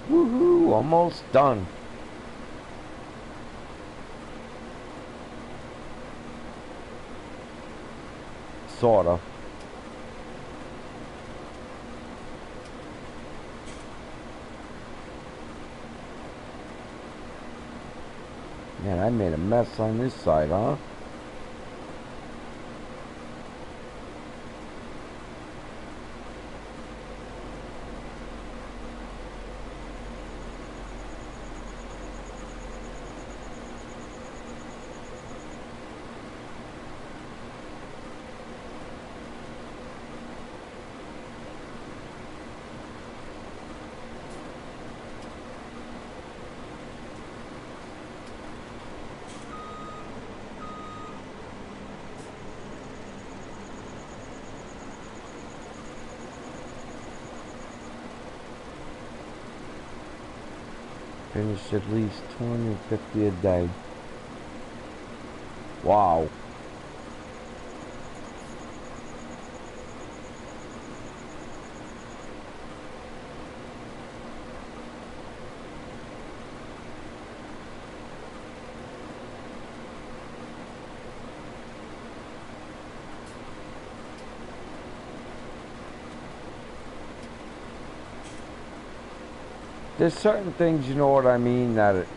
Woohoo, almost done. Sorta. Man, I made a mess on this side, huh? Finish at least 250 a day. Wow. There's certain things, you know what I mean, that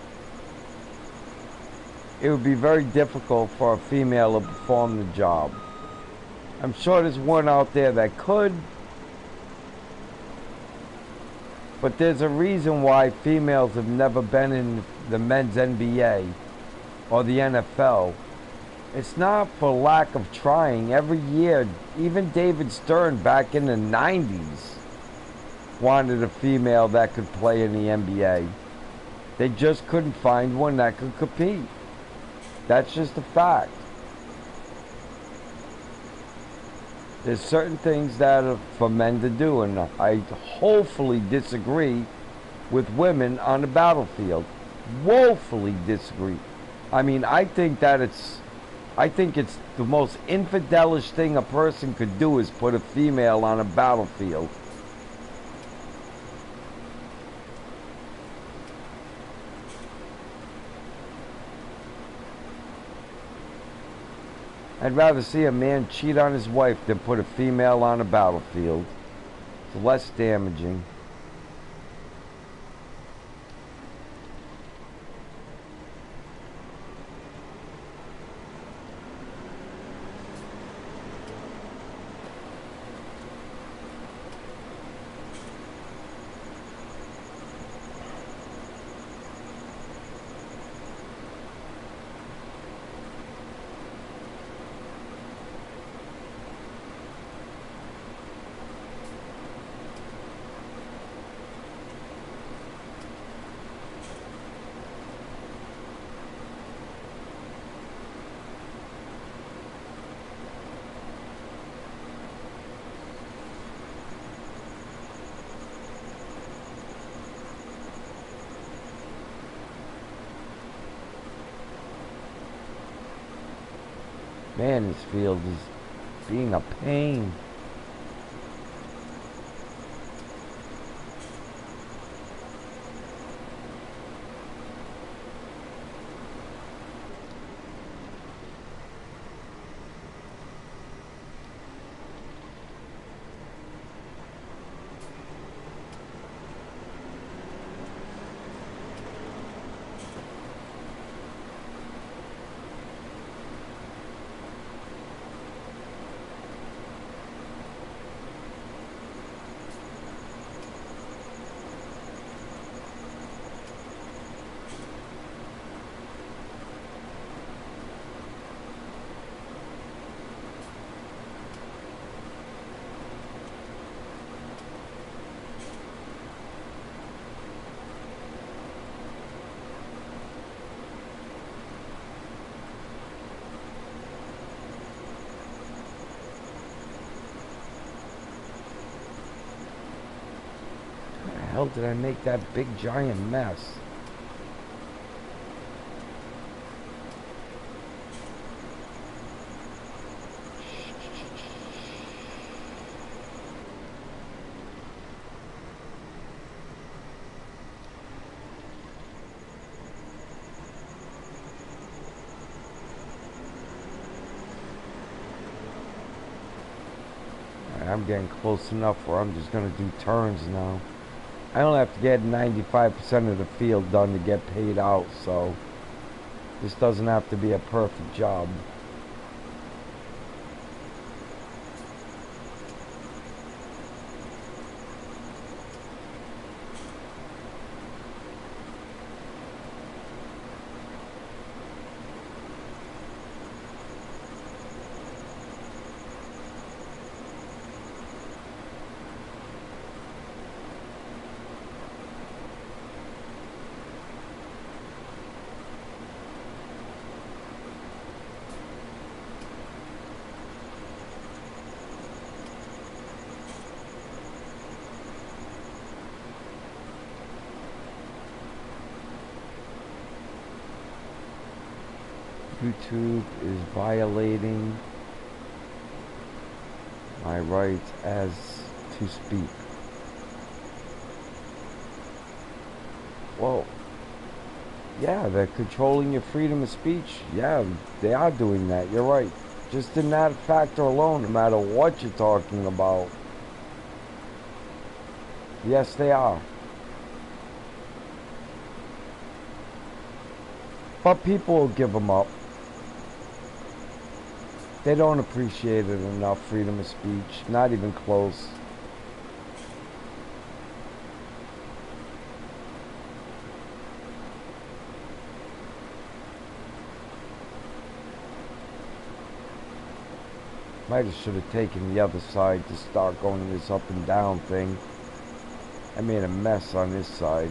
it would be very difficult for a female to perform the job. I'm sure there's one out there that could, but there's a reason why females have never been in the men's NBA or the NFL. It's not for lack of trying. Every year, even David Stern back in the 90s wanted a female that could play in the NBA. They just couldn't find one that could compete. That's just a fact. There's certain things that are for men to do, and I hopefully disagree with women on the battlefield. Woefully disagree. I mean, I think it's the most infidelish thing a person could do is put a female on a battlefield. I'd rather see a man cheat on his wife than put a female on a battlefield. It's less damaging. Man, this field is being a pain. hell did I make that big giant mess? I'm getting close enough where I'm just going to do turns now. I don't have to get 95% of the field done to get paid out, so this doesn't have to be a perfect job. YouTube is violating my rights as to speak. Well, yeah, they're controlling your freedom of speech. Yeah, they are doing that. You're right. Just in that factor alone, no matter what you're talking about, yes, they are. But people will give them up. They don't appreciate it enough, freedom of speech. Not even close. Might have should have taken the other side to start going this up and down thing. I made a mess on this side.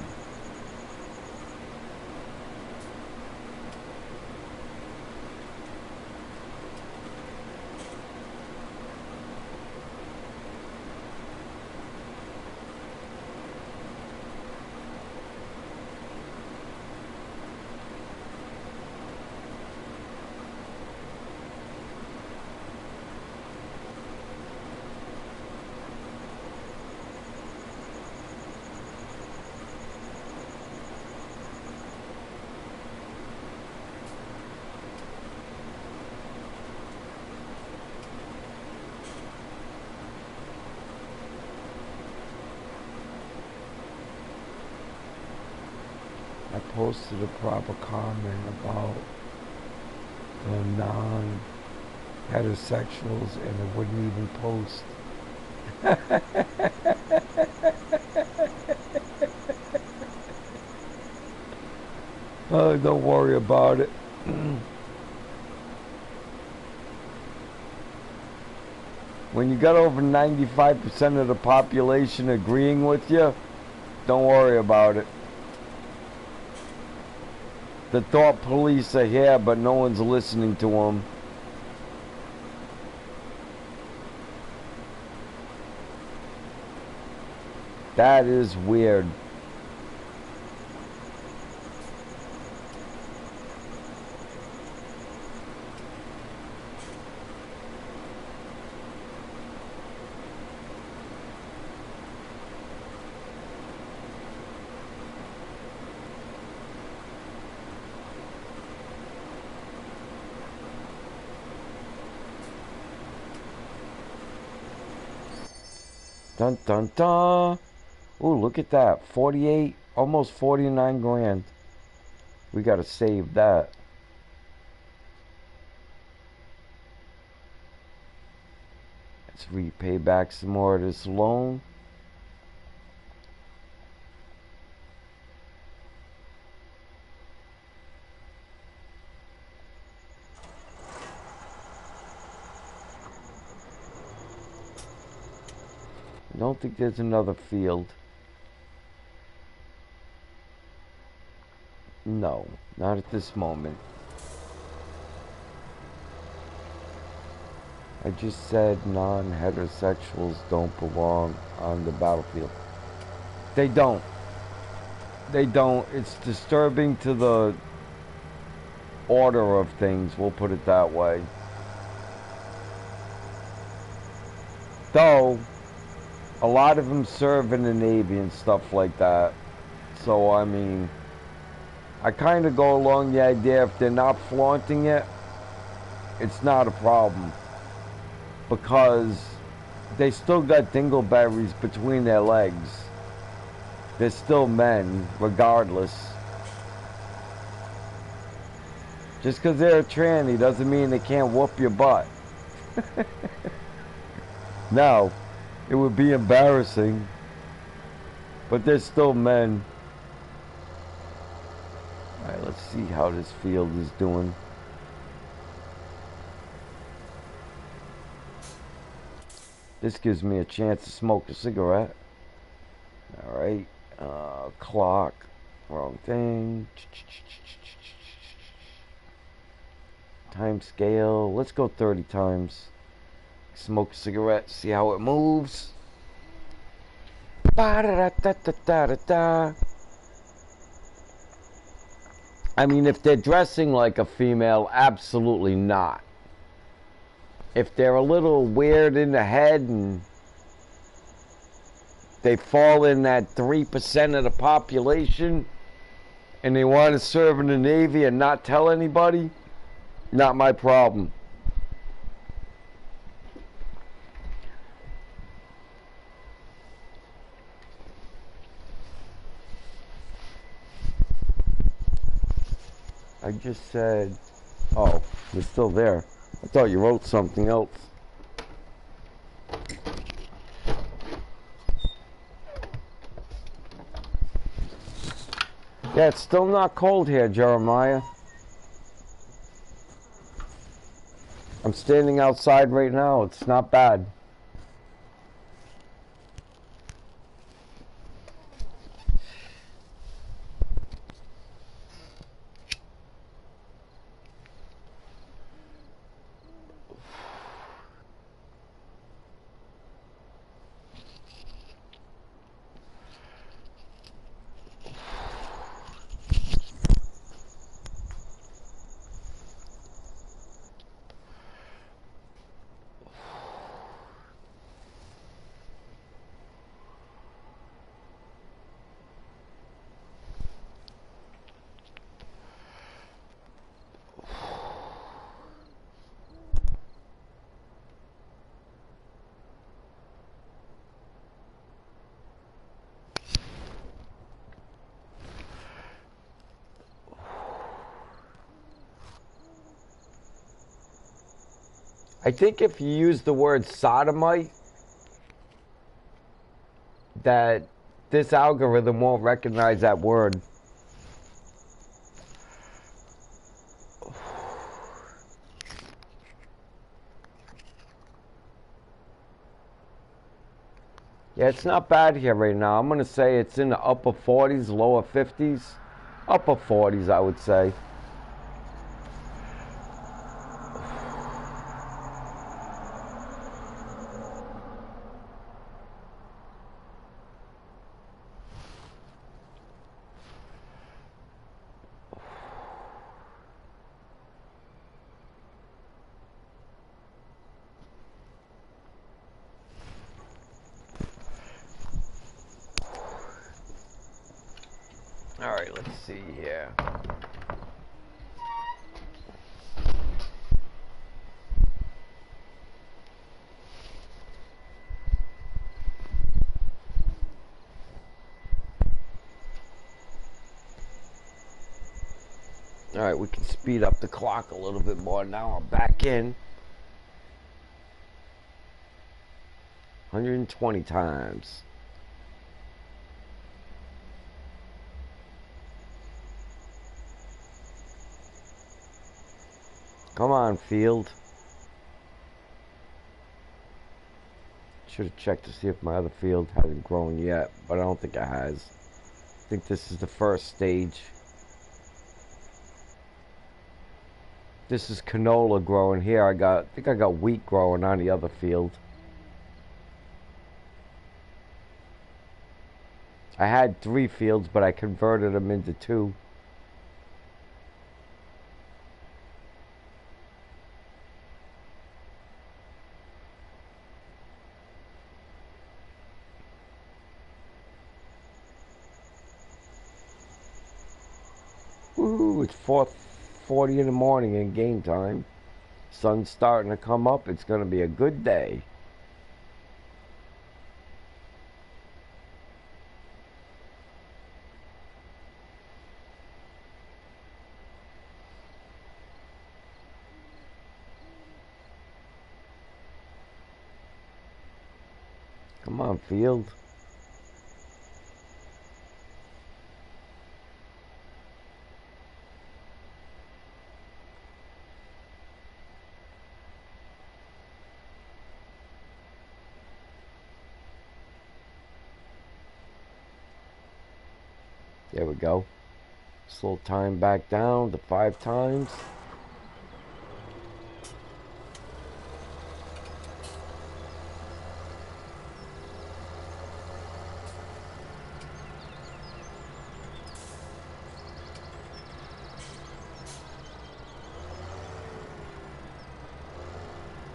I posted a proper comment about the non-heterosexuals and it wouldn't even post. Oh, don't worry about it. When you got over 95% of the population agreeing with you, don't worry about it. The thought police are here, but no one's listening to them. That is weird. Dun dun dun. Ooh, look at that. 48, almost 49 grand. We gotta save that. Let's repay back some more of this loan. I don't think there's another field. No, not at this moment. I just said non-heterosexuals don't belong on the battlefield. They don't. They don't. It's disturbing to the order of things, we'll put it that way. Though, a lot of them serve in the Navy and stuff like that. So, I mean, I kind of go along the idea if they're not flaunting it, it's not a problem. Because they still got dingleberries between their legs. They're still men, regardless. Just because they're a tranny doesn't mean they can't whoop your butt. Now, it would be embarrassing, but they're still men. Alright, let's see how this field is doing. This gives me a chance to smoke a cigarette. Alright, clock, wrong thing. Time scale, let's go 30 times. Smoke a cigarette, see how it moves. Ba-da-da-da-da-da-da. I mean, if they're dressing like a female, absolutely not. If they're a little weird in the head and they fall in that 3% of the population and they want to serve in the Navy and not tell anybody, not my problem. I just said, oh, you're still there. I thought you wrote something else. Yeah, it's still not cold here, Jeremiah. I'm standing outside right now. It's not bad. I think if you use the word sodomite, that this algorithm won't recognize that word. Yeah, it's not bad here right now. I'm going to say it's in the upper 40s, lower 50s. Upper 40s, I would say. All right, let's see here. All right, we can speed up the clock a little bit more now. I'm back in. 120 times. Come on, field. Should have checked to see if my other field hasn't grown yet, but I don't think it has. I think this is the first stage. This is canola growing here. I think I got wheat growing on the other field. I had 3 fields, but I converted them into 2. Woo, it's 4:40 in the morning in game time. Sun's starting to come up. It's going to be a good day. Come on, field. There we go. Slow time back down to 5 times.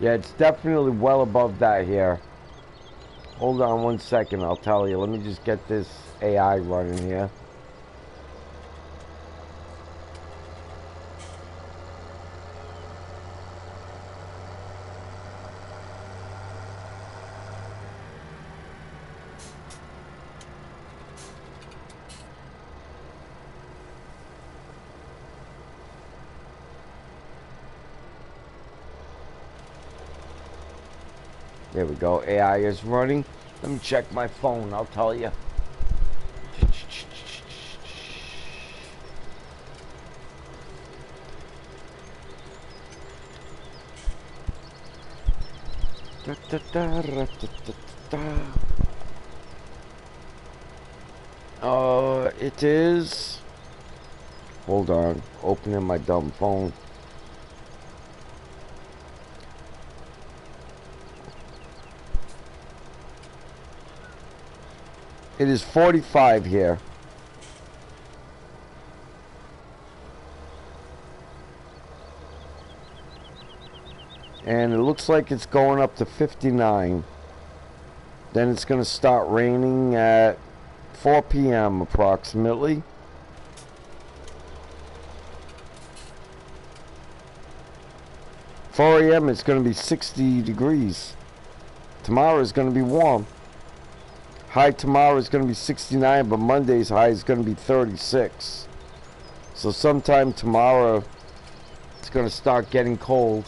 Yeah, it's definitely well above that here. Hold on 1 second, I'll tell you. Let me just get this AI running here. There we go. AI is running. Let me check my phone. I'll tell you. It is. Hold on. Opening my dumb phone. It is 45 here. And it looks like it's going up to 59. Then it's going to start raining at 4 p.m. approximately. Four a.m. it's going to be 60 degrees. Tomorrow is going to be warm. High tomorrow is going to be 69, but Monday's high is going to be 36. So sometime tomorrow it's going to start getting cold.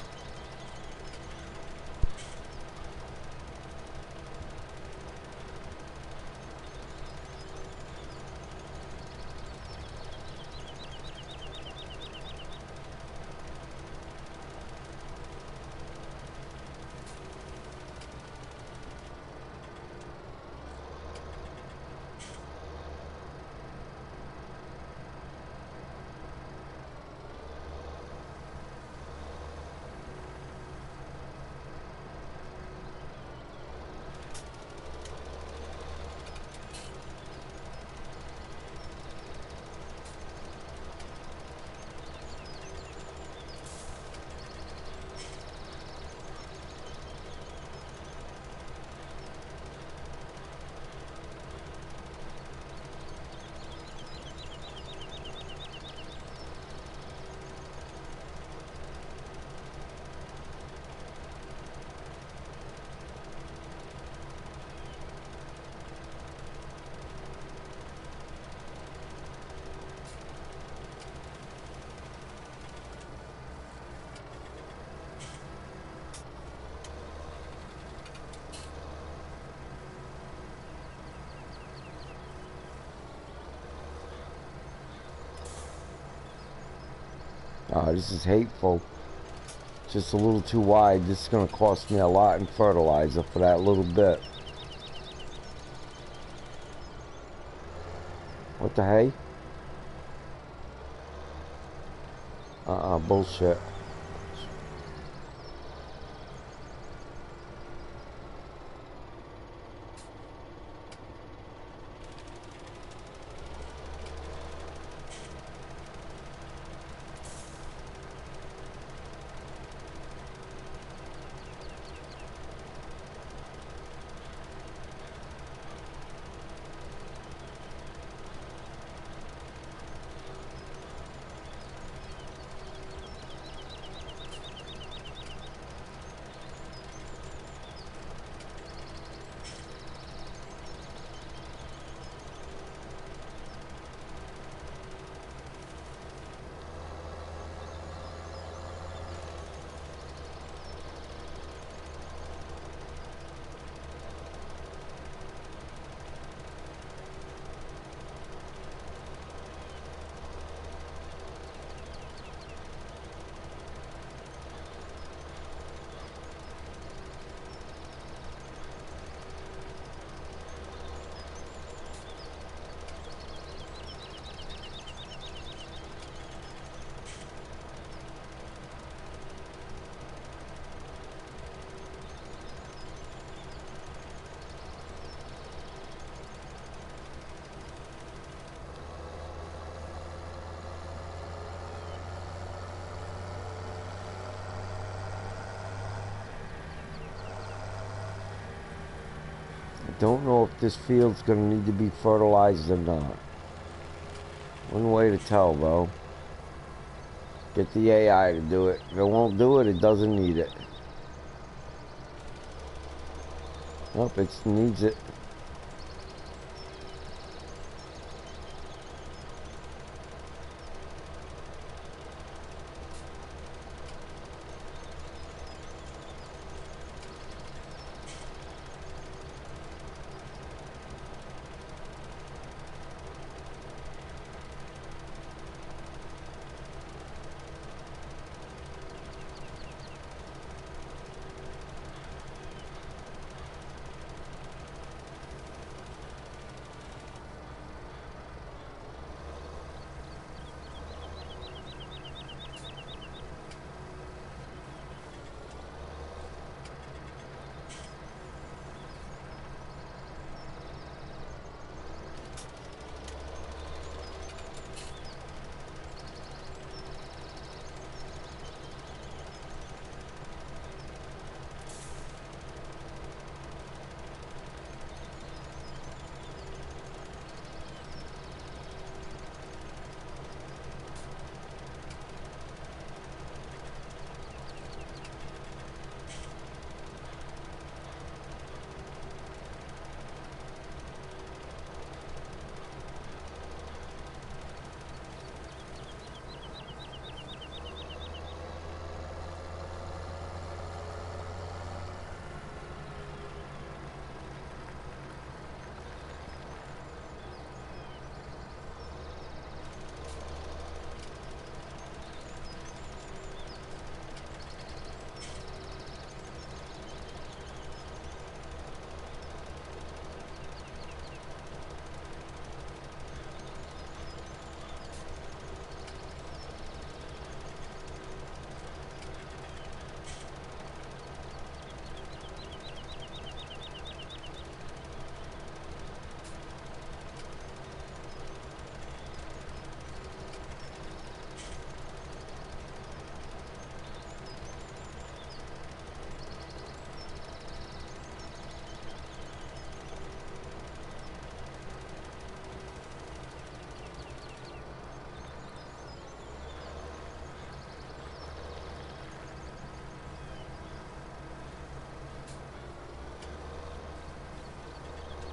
This is hateful. Just a little too wide. This is going to cost me a lot in fertilizer for that little bit. What the hey? Bullshit. don't know if this field's going to need to be fertilized or not. One way to tell, though. Get the AI to do it. If it won't do it, it doesn't need it. Nope, it needs it.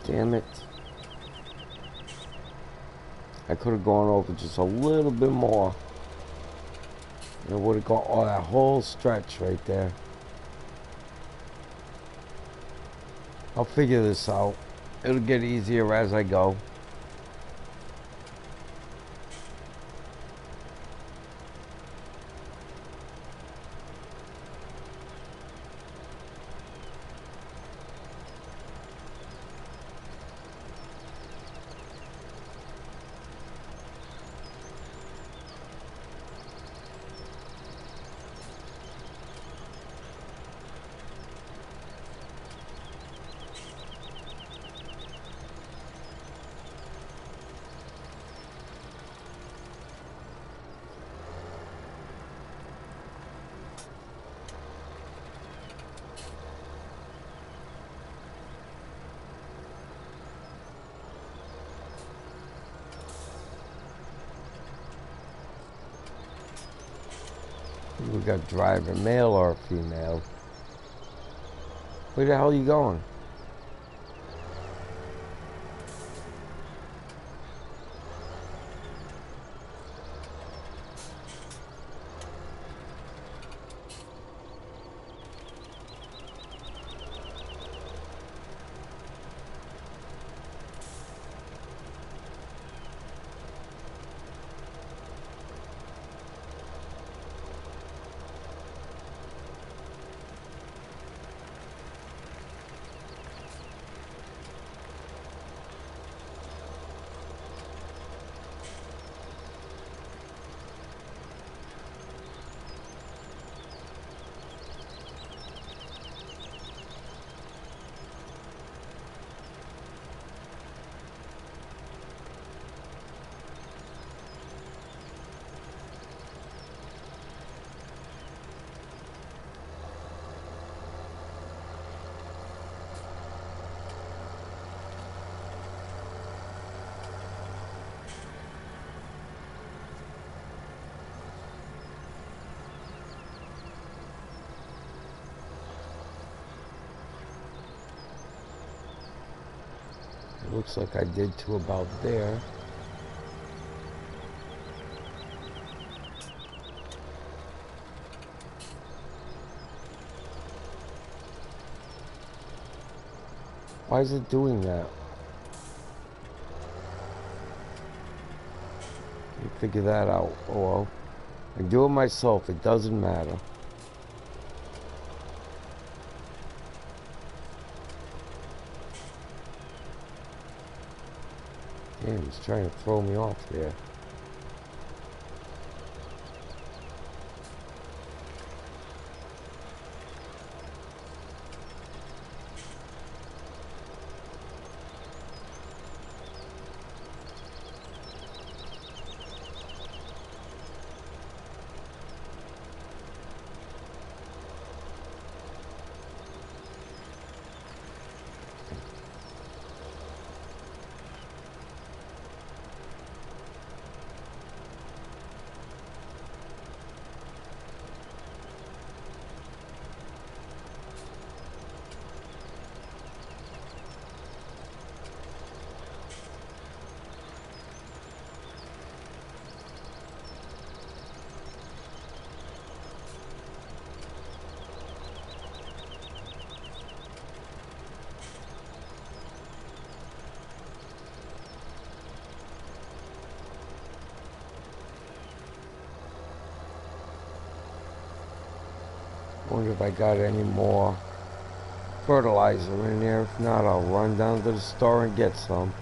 Damn it. I could have gone over just a little bit more. And it would have gone all that whole stretch right there. I'll figure this out. It'll get easier as I go. We got driver, male or female. Where the hell are you going? Looks like I did to about there. Why is it doing that? You figure that out. Oh well. I do it myself. It doesn't matter. Damn, he's trying to throw me off there. Wonder if I got any more fertilizer in there. If not, I'll run down to the store and get some.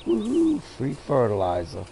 Woohoo! Free fertilizer.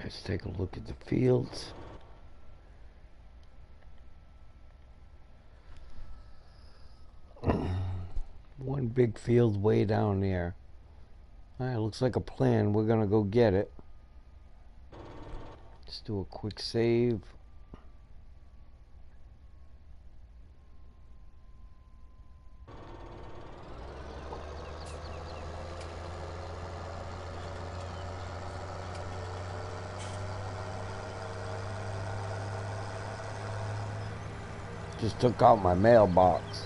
Let's take a look at the fields. One big field way down there. Alright, looks like a plan. We're gonna go get it. Let's do a quick save. Just took out my mailbox.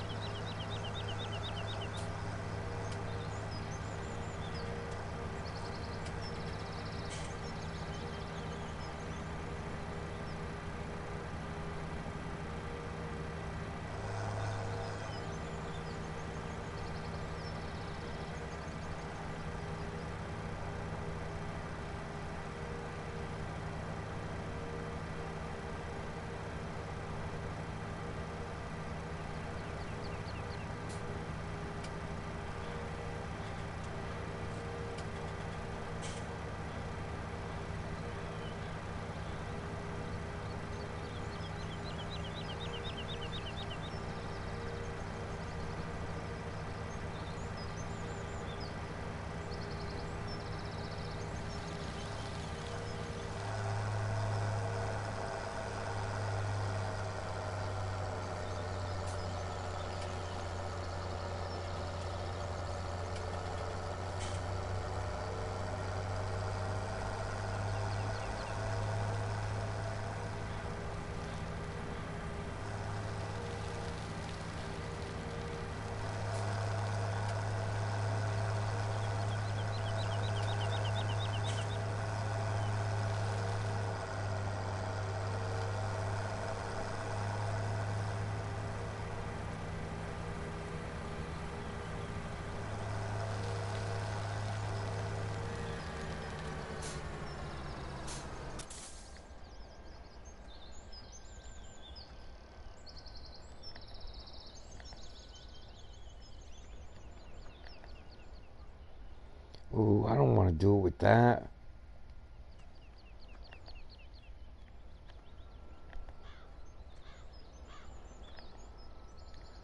do it with that.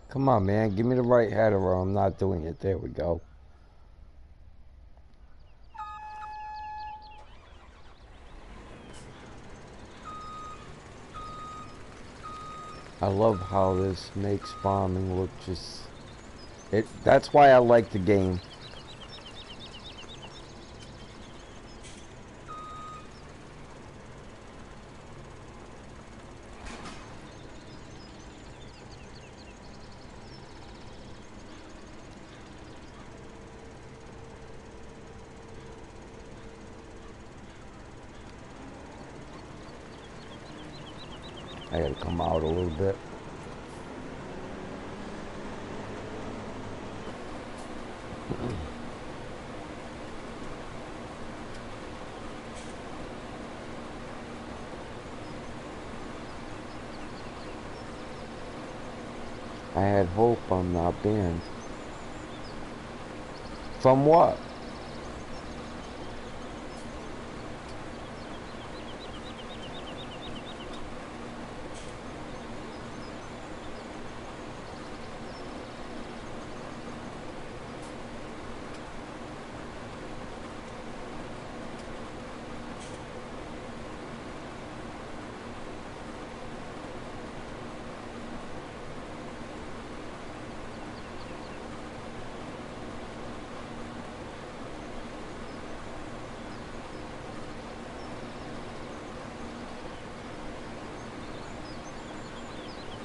Come on, man. Give me the right header or I'm not doing it. There we go. I love how this makes bombing look just... That's why I like the game. I gotta come out a little bit. I had hope I'm not banned. From what?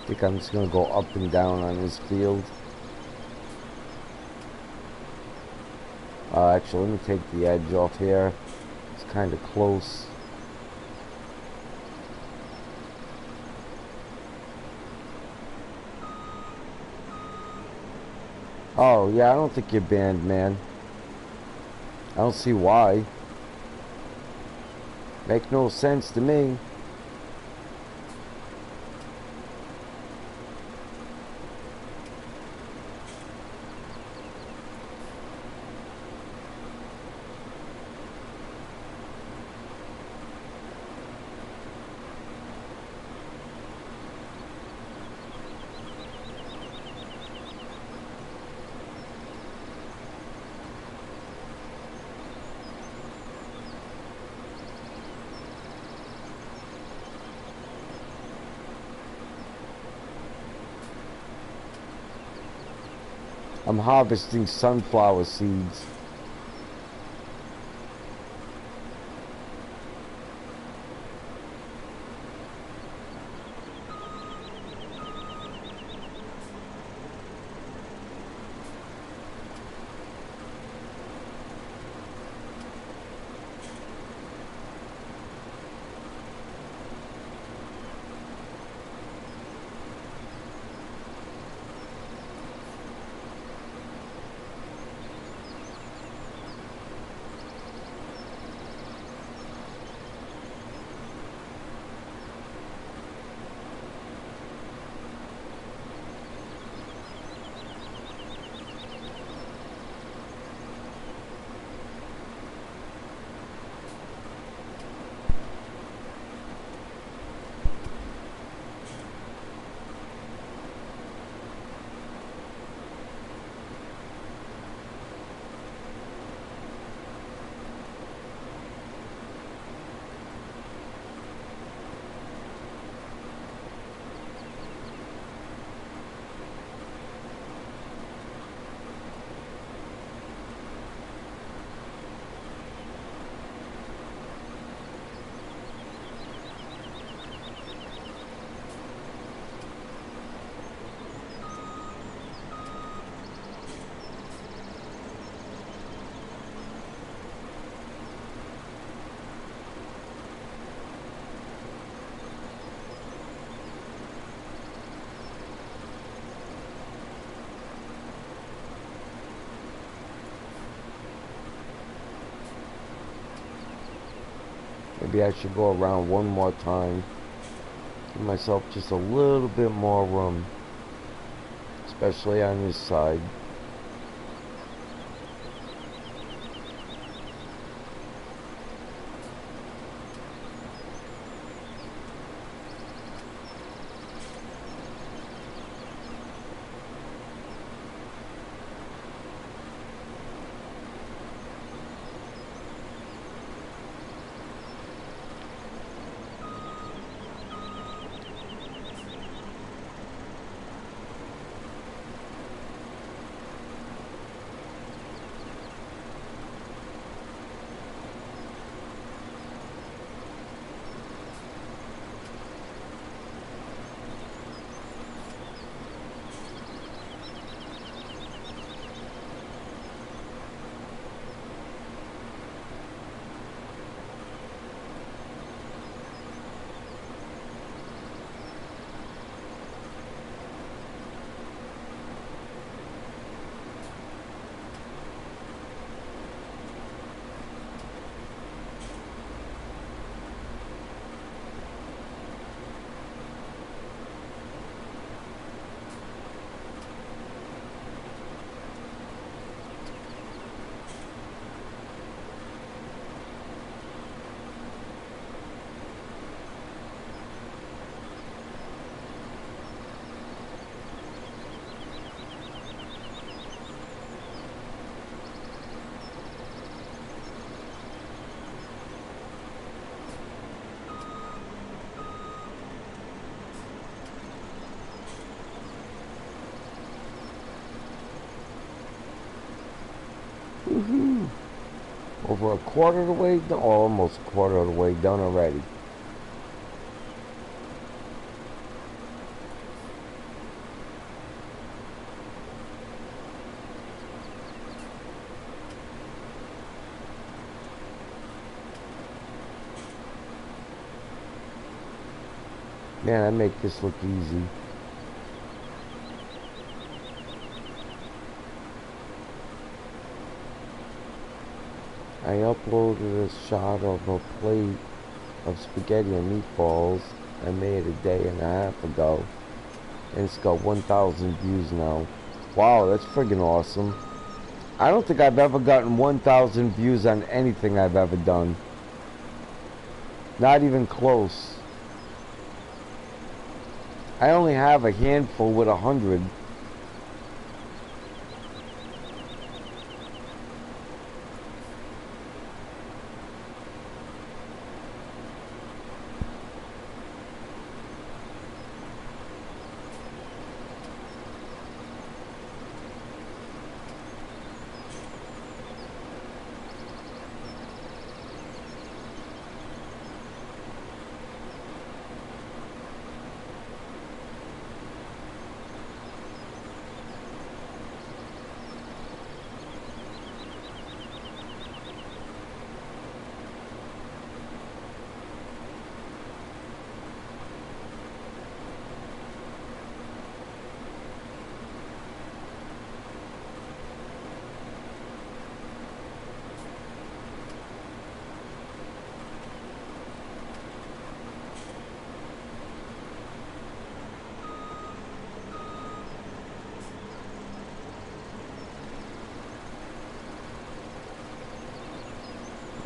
I think I'm just gonna go up and down on this field. Actually, let me take the edge off here. It's kind of close. Oh, yeah, I don't think you're banned, man. I don't see why. Make no sense to me. I'm harvesting sunflower seeds. Maybe I should go around one more time. Give myself just a little bit more room. Especially on this side. Woohoo! Over a quarter of the way done, or almost a quarter of the way done already. Man, I make this look easy. I uploaded a shot of a plate of spaghetti and meatballs I made a day and a half ago, and it's got 1,000 views now. Wow, that's friggin' awesome. I don't think I've ever gotten 1,000 views on anything I've ever done. Not even close. I only have a handful with 100.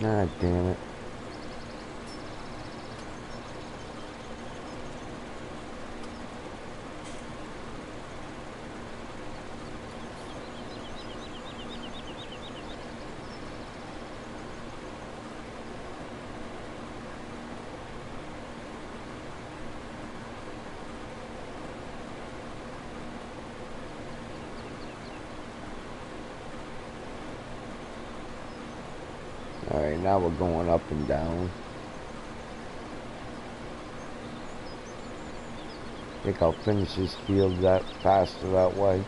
Ah, damn it. Alright, now we're going up and down. I think I'll finish this field that faster that way.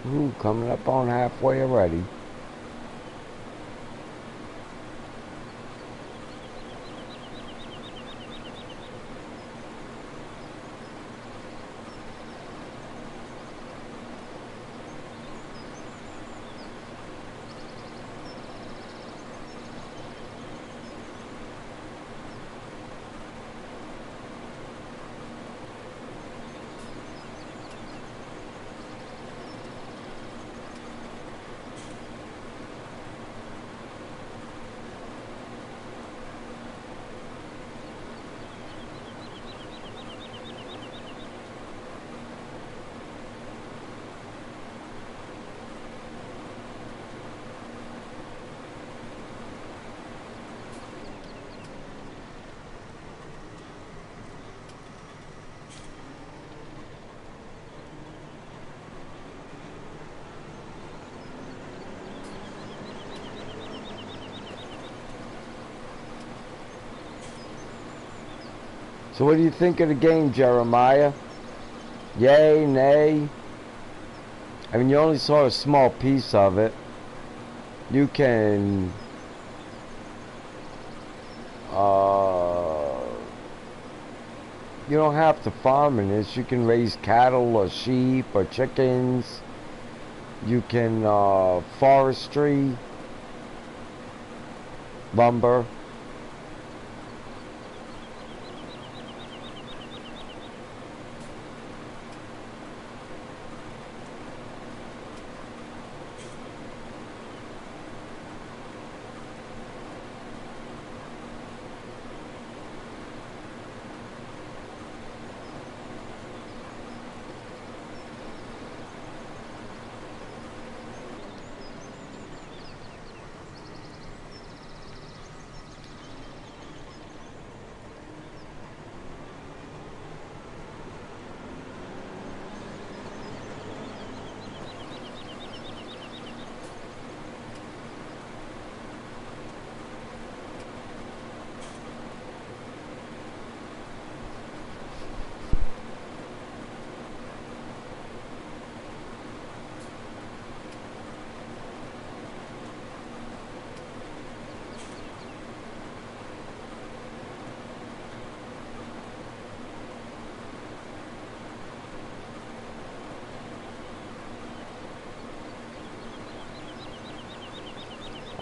Ooh, coming up on halfway already. So what do you think of the game, Jeremiah? Yay, nay? I mean, you only saw a small piece of it. You can you don't have to farm in this. You can raise cattle or sheep or chickens. You can forestry, lumber.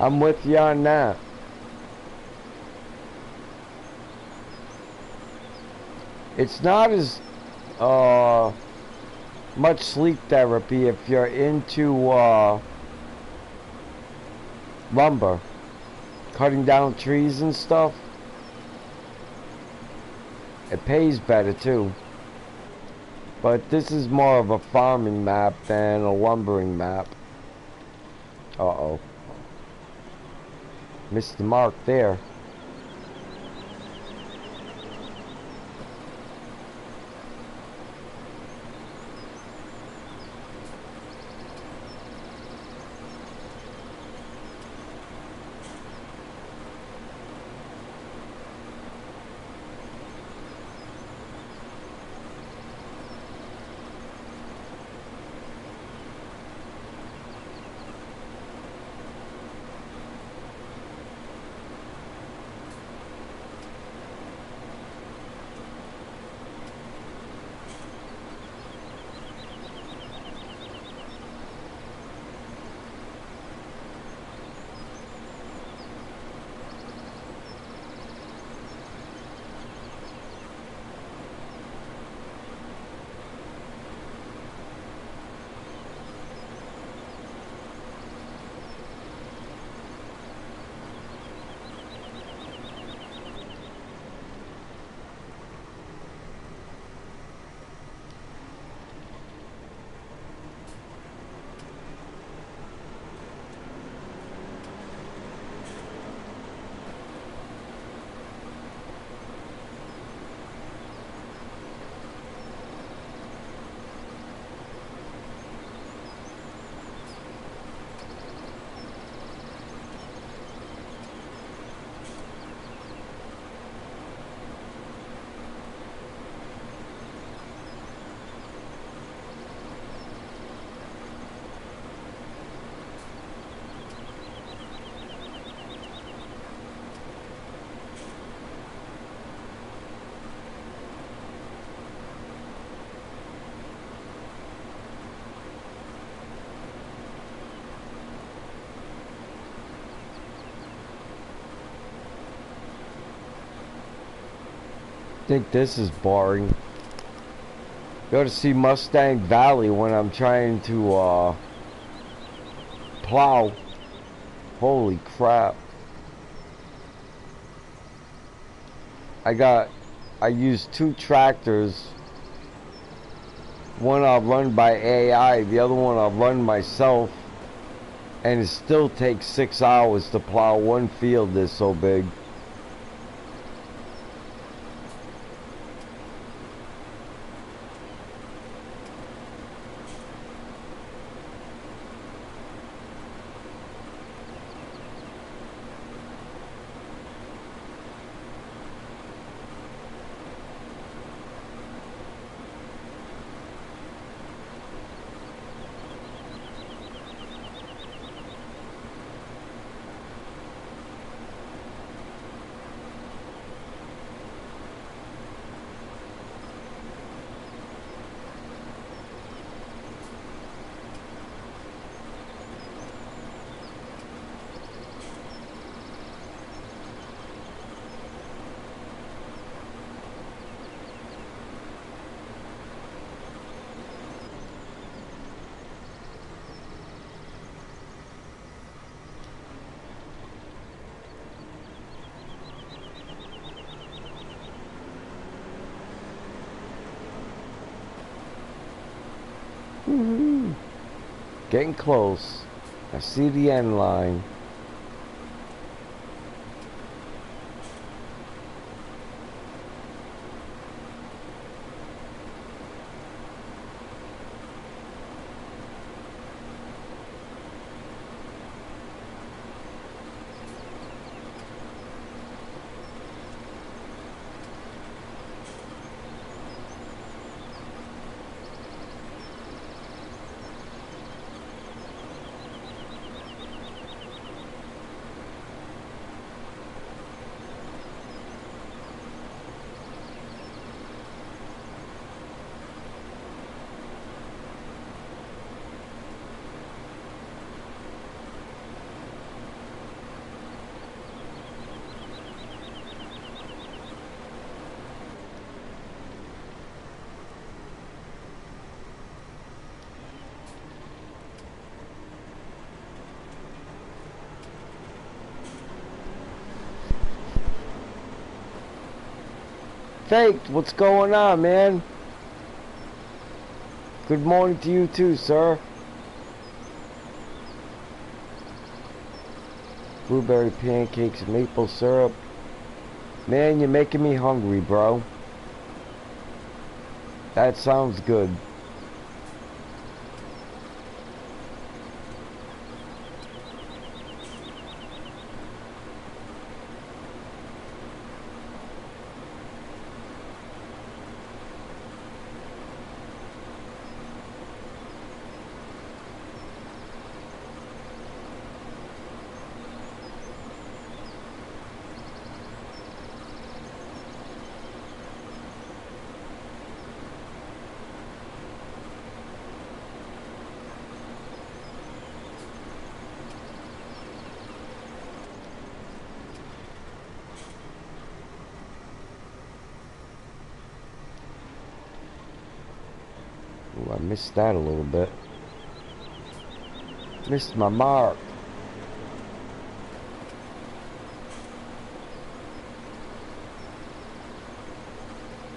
I'm with you on that. It's not as much sleep therapy if you're into lumber, cutting down trees and stuff. It pays better too. But this is more of a farming map than a lumbering map. Uh-oh. Missed the mark there. think this is boring. You ought to see Mustang Valley when I'm trying to plow. Holy crap. I used 2 tractors. One I'll run by AI, the other one I'll run myself. And it still takes 6 hours to plow one field that's so big. Woohoo! Getting close. I see the end line. Faked, what's going on, man? Good morning to you too, sir. Blueberry pancakes, maple syrup. Man, you're making me hungry, bro. That sounds good. Ooh, I missed that a little bit. Missed my mark.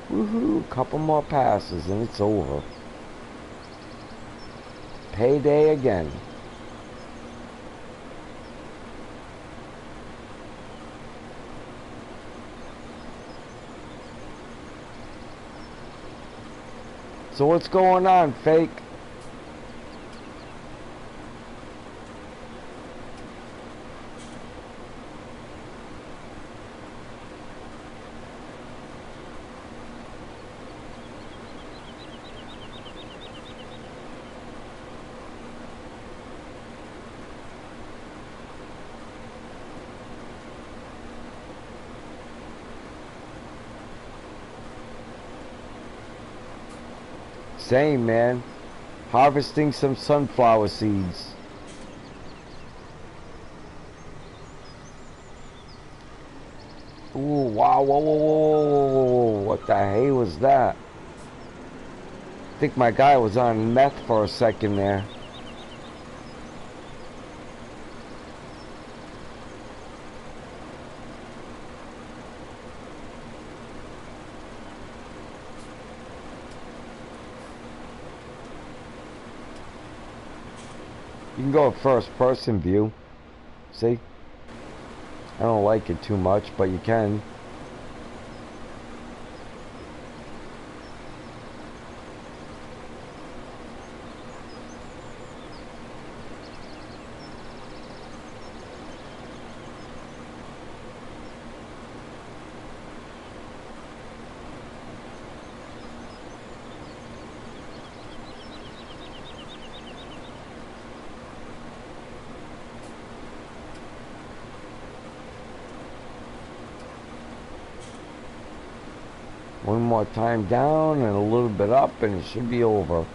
Woohoo! Couple more passes and it's over. Payday again. So what's going on, Fake? Same, man. Harvesting some sunflower seeds. Ooh, wow, whoa, whoa, whoa, whoa, whoa, whoa. What the hell was that? I think my guy was on meth for a second there. You can go first person view. See? I don't like it too much, but you can. One more time down and a little bit up and it should be over.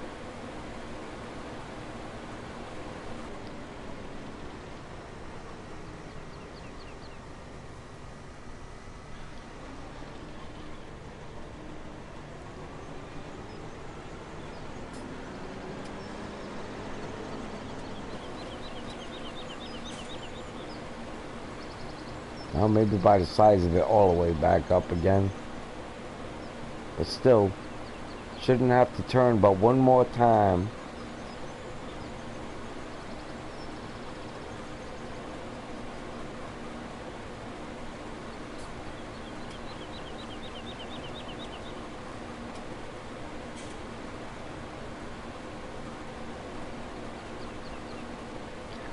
Now maybe by the size of it all the way back up again. But still, shouldn't have to turn but one more time.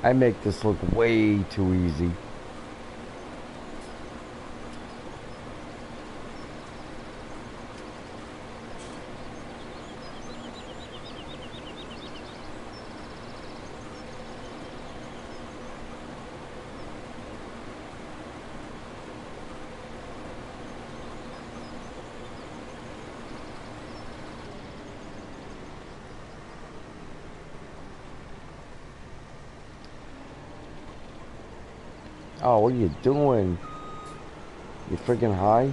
I make this look way too easy. Oh, what are you doing? You freaking high?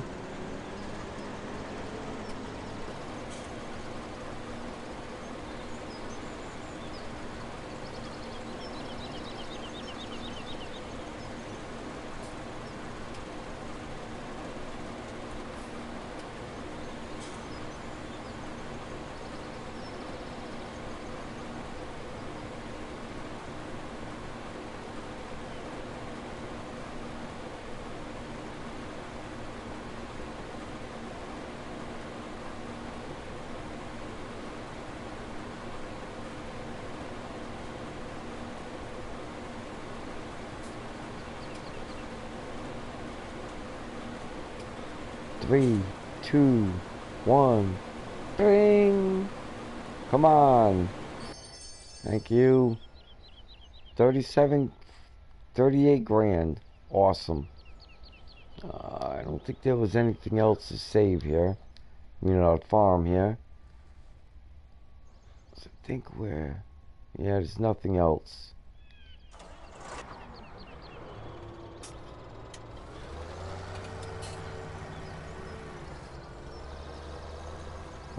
Three, two, one, bing! Come on. Thank you. 38 grand. Awesome. I don't think there was anything else to save here. You know, farm here. So I think we're... Yeah, there's nothing else.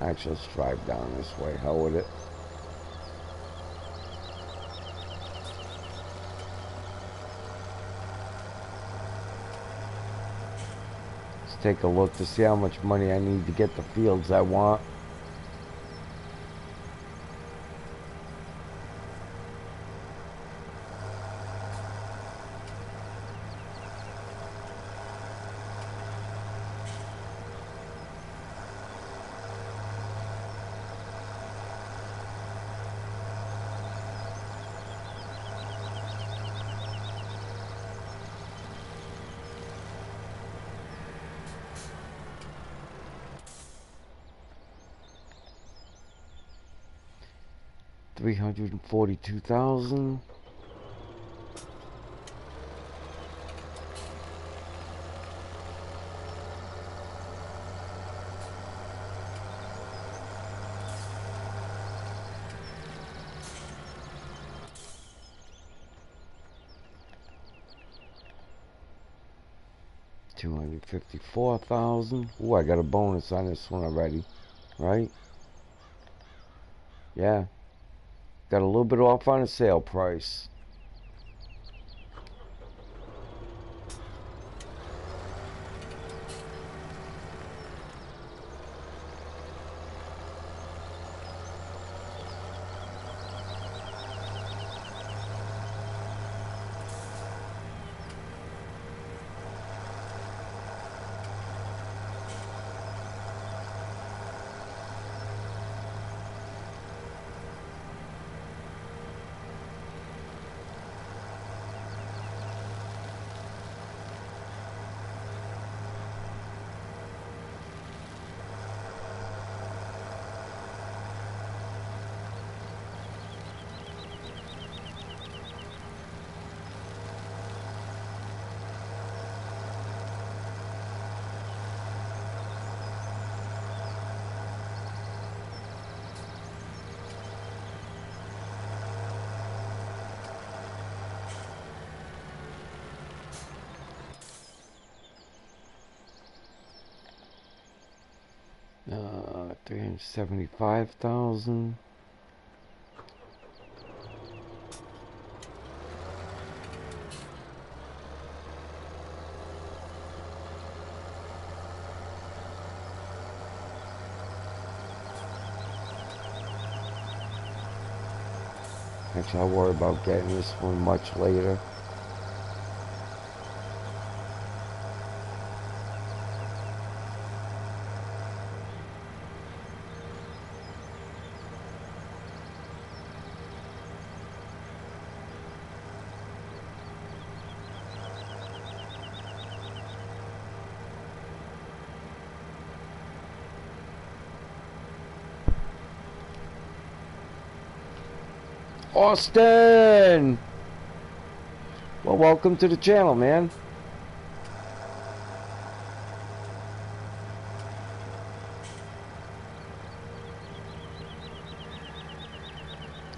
Actually, let's drive down this way. Hell with it. Let's take a look to see how much money I need to get the fields I want. $342,000. 254,000. Ooh, I got a bonus on this one already, right? Yeah. Got a little bit off on the sale price. Uh, 375,000. Actually, I'll worry about getting this one much later. Austin! Well, welcome to the channel, man.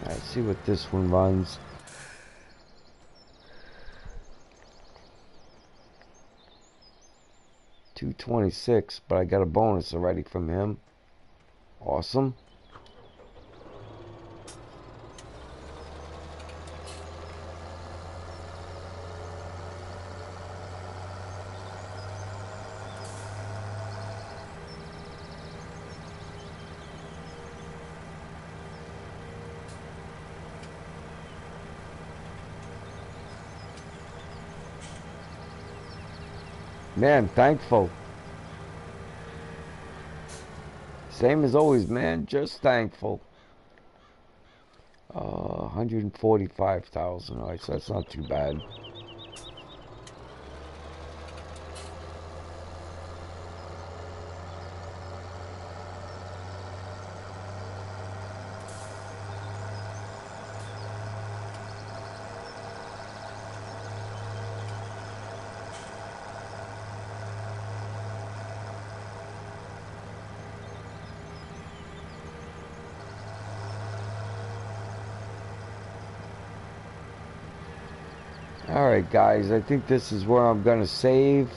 Alright, see what this one runs. $226, but I got a bonus already from him. Awesome. Man, thankful. Same as always, man. Just thankful. 145,000. Alright, so that's not too bad. Alright guys, I think this is where I'm going to save.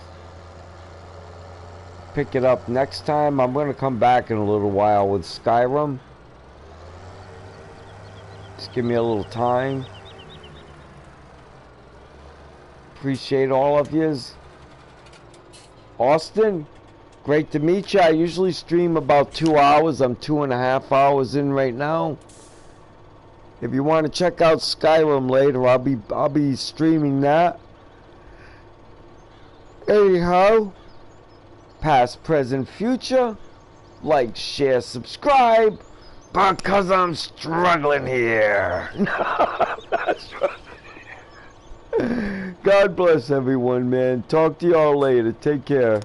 Pick it up next time. I'm going to come back in a little while with Skyrim. Just give me a little time. Appreciate all of yous. Austin, great to meet you. I usually stream about 2 hours. I'm 2.5 hours in right now. If you want to check out Skyrim later, I'll be streaming that. Anyhow, past, present, future, like, share, subscribe, because I'm struggling here. God bless everyone, man. Talk to y'all later. Take care.